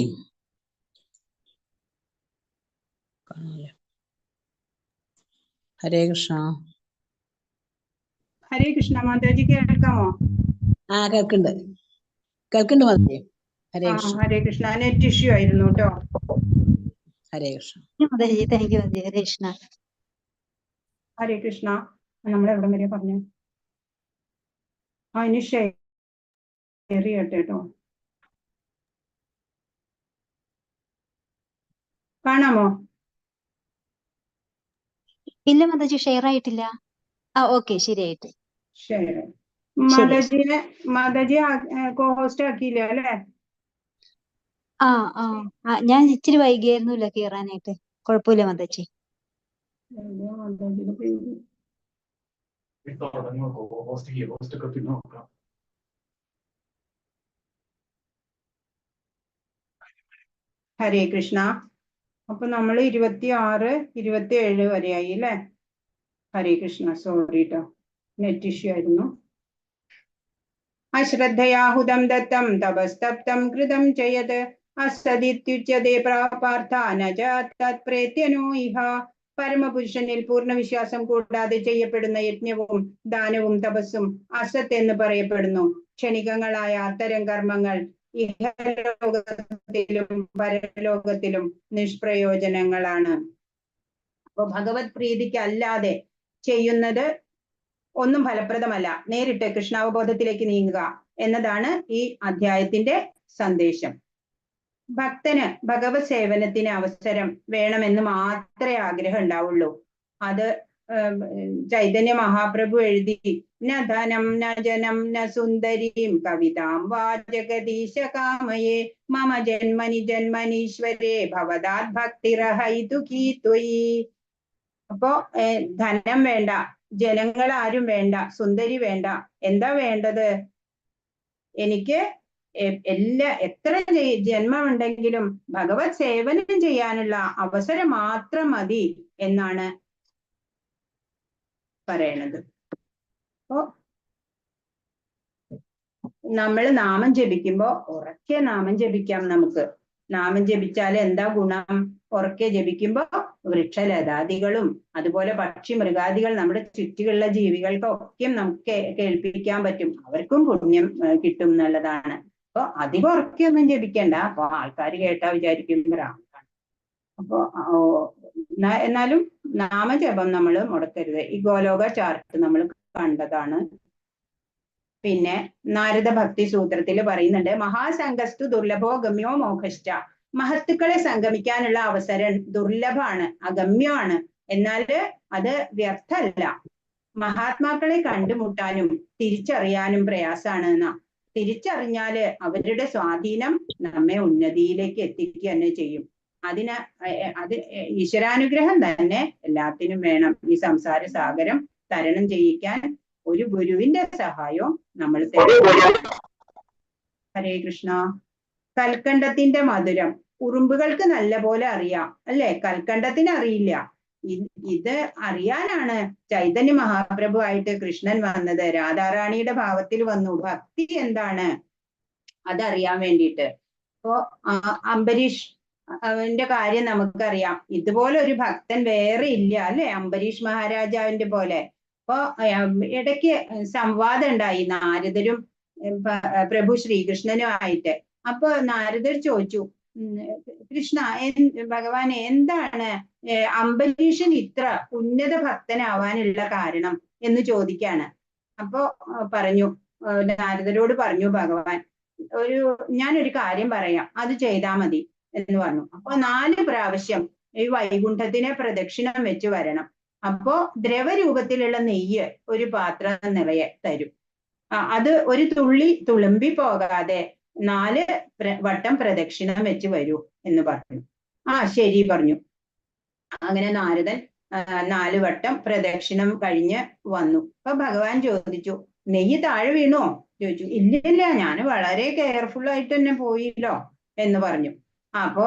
ഹരേ കൃഷ്ണ. ഹരേ കൃഷ്ണ മാതാജി, കേൾക്കാമോ? കേൾക്കുന്നുണ്ട് മാതാജി. ഹരേ കൃഷ്ണ. ഹരേ കൃഷ്ണ. നെറ്റ് ഇഷ്യൂ ആയിരുന്നു കേട്ടോ. ഹരേ കൃഷ്ണ. മാതാജി, താങ്ക് യു ഹരേ കൃഷ്ണ. ഹരേ കൃഷ്ണ. നമ്മൾ എവിടെ വരെ പറഞ്ഞു? ഇനി ഷെയർ ചെയ്യട്ടെ കേട്ടോ. കാണാമോ? ഇല്ല മാതാജി, ഷെയർ ആയിട്ടില്ല. ഓക്കെ, ശരിയായിട്ട്. ഷെയർ മാതാജി കോസ്റ്റ് ആക്കിയില്ല അല്ലേ? ഞാൻ ഇച്ചിരി വൈകിയായിരുന്നില്ല കേറാനായിട്ട്. കുഴപ്പമില്ല മാതാജി. ഹരേ കൃഷ്ണ. അപ്പൊ നമ്മൾ 26, 27 വരെയായി അല്ലേ? ഹരേ കൃഷ്ണ. സോറി ട്ടോ, നെറ്റ് ഇഷ്യൂ ആയിരുന്നു. അശ്രദ്ധയാഹുതം ദത്തം തപസ്തപ്തം കൃതം ചയത് അസദിത്യുച്യതേ പാർത്ഥ നച തത്പ്രേത്യനോ ഇഹ. പരമപുരുഷനിൽ പൂർണ്ണ വിശ്വാസം കൂടാതെ ചെയ്യപ്പെടുന്ന യജ്ഞവും ദാനവും തപസ്സും അസത്ത് എന്ന് പറയപ്പെടുന്നു. ക്ഷണികങ്ങളായ അത്തരം കർമ്മങ്ങൾ ഇഹലോകത്തിലും പരലോകത്തിലും നിഷ്പ്രയോജനങ്ങളാണ്. അപ്പൊ ഭഗവത് പ്രീതിക്ക് അല്ലാതെ ചെയ്യുന്നത് ഒന്നും ഫലപ്രദമല്ല. നേരിട്ട് കൃഷ്ണാവബോധത്തിലേക്ക് നീങ്ങുക എന്നതാണ് ഈ അധ്യായത്തിന്റെ സന്ദേശം. ഭക്തന് ഭഗവത് സേവനത്തിന് അവസരം വേണമെന്ന് മാത്രമേ ആഗ്രഹം ഉണ്ടാവുള്ളൂ. അത് ചൈതന്യ മഹാപ്രഭു എഴുതി, ന ധനം ന ജനം ന സുന്ദരീം കവിതാം വാ ജഗദീശ കാമയേ മമ ജന്മനി ജന്മനീശ്വരേ ഭവദാത് ഭക്തിരഹൈതു കീത്വയി. അപ്പോ ധനം വേണ്ട, ജനങ്ങൾ ആരും വേണ്ട, സുന്ദരി വേണ്ട. എന്താ വേണ്ടത്? എനിക്ക് എത്ര ജന്മമുണ്ടെങ്കിലും ഭഗവത് സേവനം ചെയ്യാനുള്ള അവസരം മാത്രം മതി എന്നാണ് പറയണത്. അപ്പോ നമ്മൾ നാമം ജപിക്കുമ്പോ ഉറക്കെ നാമം ജപിക്കാം. നമുക്ക് നാമം ജപിച്ചാൽ എന്താ ഗുണം? ഉറക്കെ ജപിക്കുമ്പോ വൃക്ഷലതാദികളും അതുപോലെ പക്ഷി മൃഗാദികൾ നമ്മുടെ ചുറ്റിലുള്ള ജീവികൾക്കൊക്കെ നമുക്ക് കേൾപ്പിക്കാൻ പറ്റും. അവർക്കും പുണ്യം കിട്ടും എന്നുള്ളതാണ്. അപ്പൊ അധികം ഉറക്കെയൊന്നും ജപിക്കണ്ട. അപ്പൊ ആൾക്കാർ കേട്ടാ വിചാരിക്കും ഭ്രാന്താണ്. അപ്പൊ എന്നാലും നാമജപം നമ്മൾ മുടക്കരുത്. ഈ ഗോലോക ചാർട്ട് നമ്മൾ കണ്ടതാണ്. പിന്നെ നാരദ ഭക്തി സൂത്രത്തിൽ പറയുന്നുണ്ട്, മഹാസംഗസ്തു ദുർലഭോ ഗമ്യോ മോക്ഷ. മഹത്തുക്കളെ സംഗമിക്കാനുള്ള അവസരം ദുർലഭമാണ്, അഗമ്യമാണ്. എന്നാൽ അത് വ്യർത്ഥമല്ല. മഹാത്മാക്കളെ കണ്ടുമുട്ടാനും തിരിച്ചറിയാനും പ്രയാസാണ് എന്നാ. തിരിച്ചറിഞ്ഞാല് അവരുടെ സ്വാധീനം നമ്മെ ഉന്നതിയിലേക്ക് എത്തിക്കുക തന്നെ ചെയ്യും. അത് ഈശ്വരാനുഗ്രഹം തന്നെ എല്ലാത്തിനും വേണം. ഈ സംസാര സാഗരം തരണം ചെയ്യിക്കാൻ ഒരു ഗുരുവിന്റെ സഹായവും നമ്മൾ തേടണം. ഹരേ കൃഷ്ണ. കൽക്കണ്ടത്തിന്റെ മധുരം ഉറുമ്പുകൾക്ക് നല്ല പോലെ അറിയാം, അല്ലെ? കൽക്കണ്ടത്തിന് അറിയില്ല. ഇത് അറിയാനാണ് ചൈതന്യ മഹാപ്രഭു ആയിട്ട് കൃഷ്ണൻ വന്നത്. രാധാറാണിയുടെ ഭാവത്തിൽ വന്നു. ഭക്തി എന്താണ് അതറിയാൻ വേണ്ടിയിട്ട്. അപ്പോ അംബരീഷ് അവന്റെ കാര്യം നമുക്കറിയാം. ഇതുപോലെ ഒരു ഭക്തൻ വേറെ ഇല്ല, അല്ലെ? അംബരീഷ് മഹാരാജാവിന്റെ പോലെ. അപ്പൊ ഇടയ്ക്ക് സംവാദം ഉണ്ടായി നാരദരും പ്രഭു ശ്രീകൃഷ്ണനും ആയിട്ട്. അപ്പൊ നാരദർ ചോദിച്ചു, കൃഷ്ണ ഭഗവാനെ എന്താണ് അംബരീഷൻ ഇത്ര ഉന്നത ഭക്തനാവാനുള്ള കാരണം എന്ന് ചോദിക്കാണ്. അപ്പൊ പറഞ്ഞു, നാരദരോട് പറഞ്ഞു ഭഗവാൻ, ഞാനൊരു കാര്യം പറയാം, അത് ചെയ്താൽ മതി എന്ന് പറഞ്ഞു. അപ്പൊ 4 പ്രാവശ്യം ഈ വൈകുണ്ഠത്തിനെ പ്രദക്ഷിണം വെച്ച് വരണം. അപ്പോ ദ്രവരൂപത്തിലുള്ള നെയ്യ് ഒരു പാത്രം നിറയെ തരും. അത് ഒരു തുള്ളി തുളുമ്പി പോകാതെ 4 വട്ടം പ്രദക്ഷിണം വെച്ച് വരൂ എന്ന് പറഞ്ഞു. ശരി പറഞ്ഞു. അങ്ങനെ നാരദൻ 4 വട്ടം പ്രദക്ഷിണം കഴിഞ്ഞ് വന്നു. അപ്പൊ ഭഗവാൻ ചോദിച്ചു, നെയ്യ് താഴെ വീണോ ചോദിച്ചു. ഇല്ല, ഞാൻ വളരെ കെയർഫുൾ ആയിട്ട് തന്നെ പോയില്ലോ എന്ന് പറഞ്ഞു. അപ്പൊ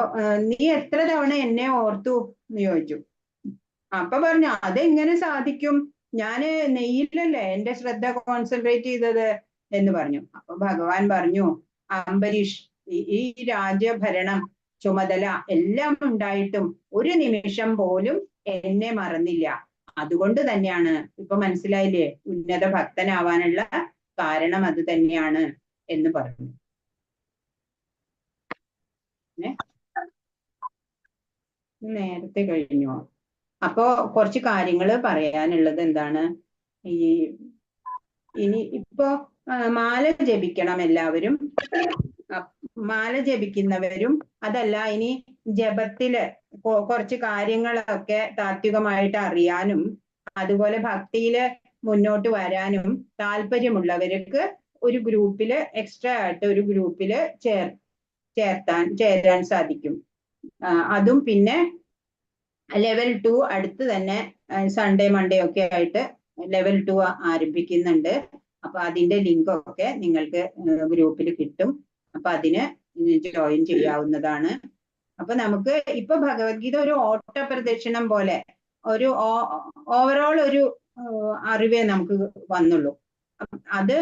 നീ എത്ര തവണ എന്നെ ഓർത്തു എന്ന് ചോദിച്ചു. അപ്പൊ പറഞ്ഞു, അതെങ്ങനെ സാധിക്കും, ഞാന് നെയ്യിലല്ലേ എന്റെ ശ്രദ്ധ കോൺസെൻട്രേറ്റ് ചെയ്തത് എന്ന് പറഞ്ഞു. അപ്പൊ ഭഗവാൻ പറഞ്ഞു, അംബരീഷ്, ഈ രാജ്യഭരണം ചുമതല എല്ലാം ഉണ്ടായിട്ടും ഒരു നിമിഷം പോലും എന്നെ മറന്നില്ല. അതുകൊണ്ട് തന്നെയാണ്, ഇപ്പൊ മനസ്സിലായില്ലേ, ഉന്നത ഭക്തനാവാനുള്ള കാരണം അത് തന്നെയാണ് എന്ന് പറഞ്ഞു. നേരത്തെ കഴിഞ്ഞോ? അപ്പോ കുറച്ച് കാര്യങ്ങൾ പറയാനുള്ളത് എന്താണ്, ഇനി ഇപ്പോ മാല ജപിക്കണം എല്ലാവരും. മാല ജപിക്കുന്നവരും അതല്ല, ഇനി ജപത്തില് കുറച്ച് കാര്യങ്ങളൊക്കെ താത്വികമായിട്ട് അറിയാനും അതുപോലെ ഭക്തിയില് മുന്നോട്ട് വരാനും താല്പര്യമുള്ളവർക്ക് ഒരു ഗ്രൂപ്പില് എക്സ്ട്രാ ആയിട്ട് ഒരു ഗ്രൂപ്പില് ചേരാൻ സാധിക്കും. അതും പിന്നെ ലെവൽ 2 അടുത്ത് തന്നെ സൺഡേ മൺഡേ ഒക്കെ ആയിട്ട് ലെവൽ 2 ആരംഭിക്കുന്നുണ്ട്. അപ്പൊ അതിന്റെ ലിങ്ക് ഒക്കെ നിങ്ങൾക്ക് ഗ്രൂപ്പിൽ കിട്ടും. അപ്പൊ അതിന് ജോയിൻ ചെയ്യാവുന്നതാണ്. അപ്പൊ നമുക്ക് ഇപ്പൊ ഭഗവത്ഗീത ഒരു ഓട്ട പ്രദക്ഷിണം പോലെ ഒരു ഓവറോൾ ഒരു അറിവേ നമുക്ക് വന്നുള്ളൂ. അത്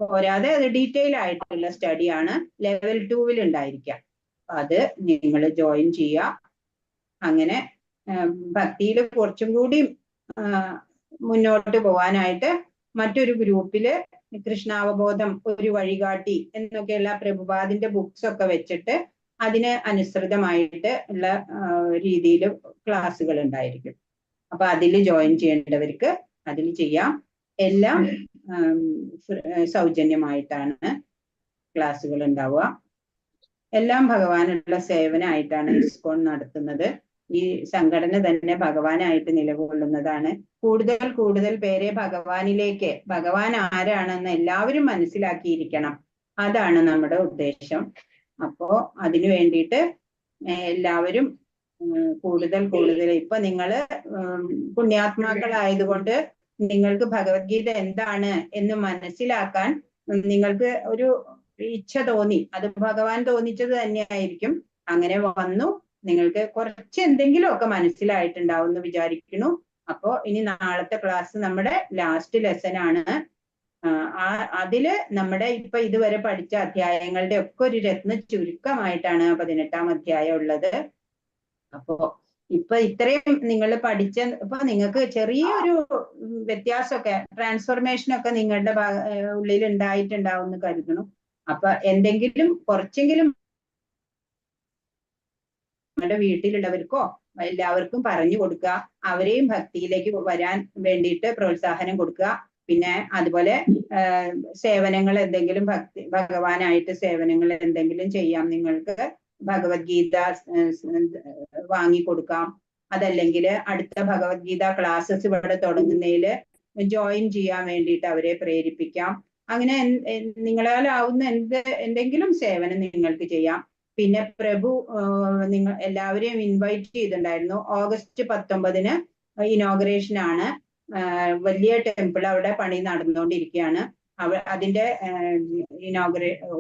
പോരാതെ അത് ഡീറ്റെയിൽ ആയിട്ടുള്ള സ്റ്റഡിയാണ് ലെവൽ 2 ഉണ്ടായിരിക്കുക. അത് നിങ്ങൾ ജോയിൻ ചെയ്യുക. അങ്ങനെ ഭക്തിയിൽ കുറച്ചും കൂടി മുന്നോട്ട് പോവാനായിട്ട് മറ്റൊരു ഗ്രൂപ്പില് കൃഷ്ണാവബോധം ഒരു വഴികാട്ടി എന്നൊക്കെയുള്ള പ്രഭുപാദിന്റെ ബുക്സ് ഒക്കെ വെച്ചിട്ട് അതിന് അനുസൃതമായിട്ട് ഉള്ള രീതിയിൽ ക്ലാസ്സുകൾ ഉണ്ടായിരിക്കും. അപ്പൊ അതിൽ ജോയിൻ ചെയ്യേണ്ടവർക്ക് അതിൽ ചെയ്യാം. എല്ലാം സൗജന്യമായിട്ടാണ് ക്ലാസ്സുകൾ ഉണ്ടാവുക. എല്ലാം ഭഗവാനുള്ള സേവനമായിട്ടാണ് ഇസ്കോൺ നടത്തുന്നത്. ഈ സംഘടന തന്നെ ഭഗവാനായിട്ട് നിലകൊള്ളുന്നതാണ്. കൂടുതൽ പേരെ ഭഗവാനിലേക്ക്, ഭഗവാൻ ആരാണെന്ന് എല്ലാവരും മനസ്സിലാക്കിയിരിക്കണം. അതാണ് നമ്മുടെ ഉദ്ദേശം. അപ്പോ അതിനു വേണ്ടിയിട്ട് എല്ലാവരും കൂടുതൽ ഇപ്പൊ നിങ്ങള് പുണ്യാത്മാക്കളായതുകൊണ്ട് നിങ്ങൾക്ക് ഭഗവത്ഗീത എന്താണ് എന്ന് മനസ്സിലാക്കാൻ നിങ്ങൾക്ക് ഒരു ഇച്ഛ തോന്നി. അത് ഭഗവാൻ തോന്നിച്ചത് തന്നെയായിരിക്കും. അങ്ങനെ വന്നു നിങ്ങൾക്ക് കുറച്ച് എന്തെങ്കിലും ഒക്കെ മനസ്സിലായിട്ടുണ്ടാവും എന്ന് വിചാരിക്കുന്നു. അപ്പോ ഇനി നാളത്തെ ക്ലാസ് നമ്മുടെ ലാസ്റ്റ് ലെസൺ ആണ്. അതില് നമ്മുടെ ഇപ്പൊ ഇതുവരെ പഠിച്ച അധ്യായങ്ങളുടെ ഒക്കെ ഒരു രത്ന ചുരുക്കമായിട്ടാണ് 18ാം അധ്യായം ഉള്ളത്. അപ്പോ ഇപ്പൊ ഇത്രയും നിങ്ങൾ പഠിച്ച, ഇപ്പൊ നിങ്ങൾക്ക് ചെറിയൊരു വ്യത്യാസമൊക്കെ ട്രാൻസ്ഫോർമേഷൻ ഒക്കെ നിങ്ങളുടെ ഉള്ളിൽ ഉണ്ടായിട്ടുണ്ടാവും എന്ന് കരുതുന്നു. അപ്പൊ എന്തെങ്കിലും കുറച്ചെങ്കിലും നമ്മുടെ വീട്ടിലുള്ളവർക്കോ എല്ലാവർക്കും പറഞ്ഞു കൊടുക്കുക. അവരെയും ഭക്തിയിലേക്ക് വരാൻ വേണ്ടിയിട്ട് പ്രോത്സാഹനം കൊടുക്കുക. പിന്നെ അതുപോലെ സേവനങ്ങൾ എന്തെങ്കിലും ഭഗവാനായിട്ട് സേവനങ്ങൾ എന്തെങ്കിലും ചെയ്യാം നിങ്ങൾക്ക് ഭഗവത്ഗീത വാങ്ങിക്കൊടുക്കാം. അതല്ലെങ്കിൽ അടുത്ത ഭഗവത്ഗീത ക്ലാസ്സസ് ഇവിടെ തുടങ്ങുന്നതിൽ ജോയിൻ ചെയ്യാൻ വേണ്ടിയിട്ട് അവരെ പ്രേരിപ്പിക്കാം. അങ്ങനെ നിങ്ങളാലാവുന്ന എന്തെങ്കിലും സേവനം നിങ്ങൾക്ക് ചെയ്യാം. പിന്നെ പ്രഭു നിങ്ങൾ എല്ലാവരെയും ഇൻവൈറ്റ് ചെയ്തിട്ടുണ്ടായിരുന്നു. ഓഗസ്റ്റ് 19 ഇനോഗ്രേഷൻ ആണ്. വലിയ ടെമ്പിൾ അവിടെ പണി നടന്നുകൊണ്ടിരിക്കുകയാണ്. അതിന്റെ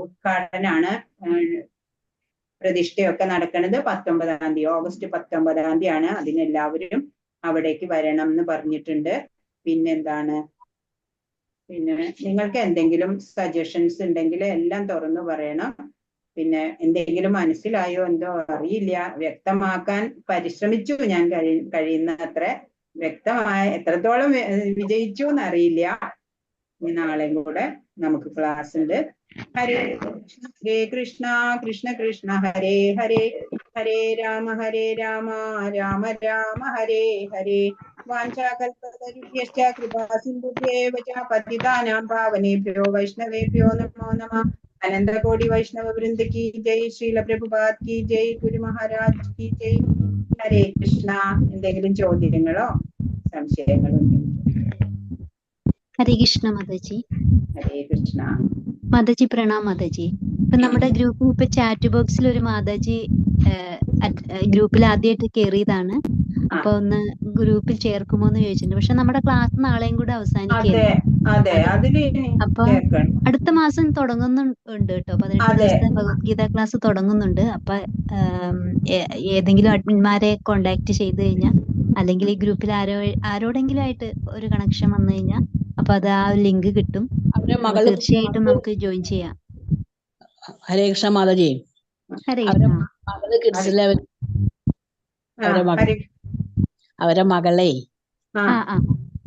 ഉദ്ഘാടനമാണ്, പ്രതിഷ്ഠയൊക്കെ നടക്കുന്നത് 19-ാം തീയതി, ഓഗസ്റ്റ് 19-ാം തീയതി ആണ്. അതിനെല്ലാവരും അവിടേക്ക് വരണം എന്ന് പറഞ്ഞിട്ടുണ്ട്. പിന്നെന്താണ്, പിന്നെ നിങ്ങൾക്ക് എന്തെങ്കിലും സജഷൻസ് ഉണ്ടെങ്കിൽ എല്ലാം തുറന്നു പറയണം. പിന്നെ എന്തെങ്കിലും മനസ്സിലായോ എന്തോ അറിയില്ല, വ്യക്തമാക്കാൻ പരിശ്രമിച്ചു ഞാൻ കഴിയുന്നത്ര. വ്യക്തമായ എത്രത്തോളം വിജയിച്ചു എന്നറിയില്ല. നാളെയും കൂടെ നമുക്ക് ക്ലാസ് ഉണ്ട്. ഹരേ കൃഷ്ണ കൃഷ്ണ കൃഷ്ണ ഹരേ ഹരേ, ഹരേ രാമ രാമ രാമ ഹരേ ഹരേ. വാഞ്ചാകൽപതരുഭ്യശ്ച കൃപാ സിന്ധുഭ്യേവ ച പതിതാനാം പാവനേഭ്യോ വൈഷ്ണവേഭ്യോ നമോ നമഃ. അനന്തകോടി വൈഷ്ണവ വൃന്ദ കി ജയ്, ശ്രീല പ്രഭുപാദ് കി ജയ്, ഗുരു മഹാരാജ് കി ജയ്. ഹരേ കൃഷ്ണ. എന്തെങ്കിലും ചോദ്യങ്ങളോ സംശയങ്ങളോ ഉണ്ടെങ്കിൽ? ഹരേ കൃഷ്ണ മാതാജി. ഹരേ കൃഷ്ണ. മാതാജി പ്രണാം മാതാജി. ഇപ്പൊ നമ്മുടെ ഗ്രൂപ്പിൽ ഇപ്പൊ ചാറ്റ് ബോക്സിൽ ഒരു മാതാജി ഗ്രൂപ്പിൽ ആദ്യമായിട്ട് കയറിയതാണ്. അപ്പൊ ഒന്ന് ഗ്രൂപ്പിൽ ചേർക്കുമോ എന്ന് ചോദിച്ചിട്ടുണ്ട്. പക്ഷെ നമ്മുടെ ക്ലാസ് നാളെയും കൂടെ അവസാനിക്കുകയാണ്. അപ്പൊ അടുത്ത മാസം തുടങ്ങുന്നുണ്ട് കേട്ടോ, 18 ദിവസത്തെ ഭഗവത്ഗീത ക്ലാസ് തുടങ്ങുന്നുണ്ട്. അപ്പൊ ഏതെങ്കിലും അഡ്മിന്മാരെ കോണ്ടാക്ട് ചെയ്ത് കഴിഞ്ഞാൽ, അല്ലെങ്കിൽ ഈ ഗ്രൂപ്പിൽ ആരോടെങ്കിലും ആയിട്ട് ഒരു കണക്ഷൻ വന്നു കഴിഞ്ഞാൽ അപ്പൊ അത് ആ ലിങ്ക് കിട്ടും. തീർച്ചയായിട്ടും നമുക്ക് ജോയിൻ ചെയ്യാം. ഹരേ കൃഷ്ണ മാതാജി. ഹരേ കൃഷ്ണ. കിഡ്സ് ലെവൽ അവരെ മകളെ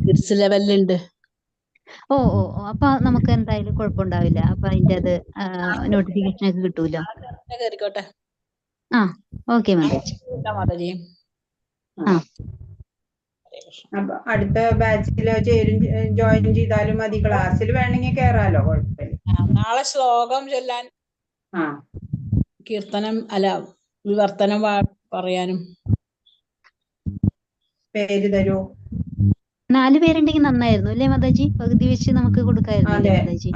കിഡ്സ് ലെവലിലുണ്ട്. ഓ ഓ അപ്പൊ നമുക്ക് എന്തായാലും കുഴപ്പമുണ്ടാവില്ല. അപ്പൊ അതിന്റെ അത് നോട്ടിഫിക്കേഷൻ ഒക്കെ കിട്ടൂലോ. കേറിക്കോട്ടെ. ആ ഓക്കെ മാതാജി. മാതാജി. അപ്പൊ അടുത്ത ബാച്ചിൽ ജോയിൻ ചെയ്താലും മതി. ക്ലാസ്സിൽ വേണമെങ്കിൽ കേറാലോ, കുഴപ്പമില്ല. നാളെ ശ്ലോകം ചൊല്ലാൻ, കീർത്തനം അല്ല വിവർത്തനം പറയാനും പേര് തരൂ. 4 പേരുണ്ടെങ്കിൽ നന്നായിരുന്നു അല്ലേ മാതാജി? പകുതി വെച്ച് നമുക്ക് കൊടുക്കായിരുന്നു.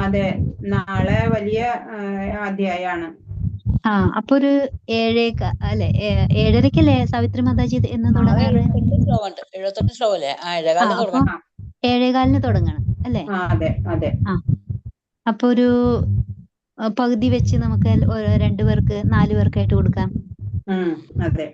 അതെ, നാളെ വലിയ അധ്യായാണ്. അപ്പൊ ഒരു 7:30 സാവിത്രി മാതാജി എന്ന് തുടങ്ങാറ്. 78 ശ്ലോകം അല്ലേ? 7:15 തുടങ്ങണം അല്ലേ? അതെ. അപ്പൊ ഒരു പകുതി വെച്ച് നമുക്ക് 2 പേർക്ക് 4 പേർക്കായിട്ട് കൊടുക്കാം. അതെ.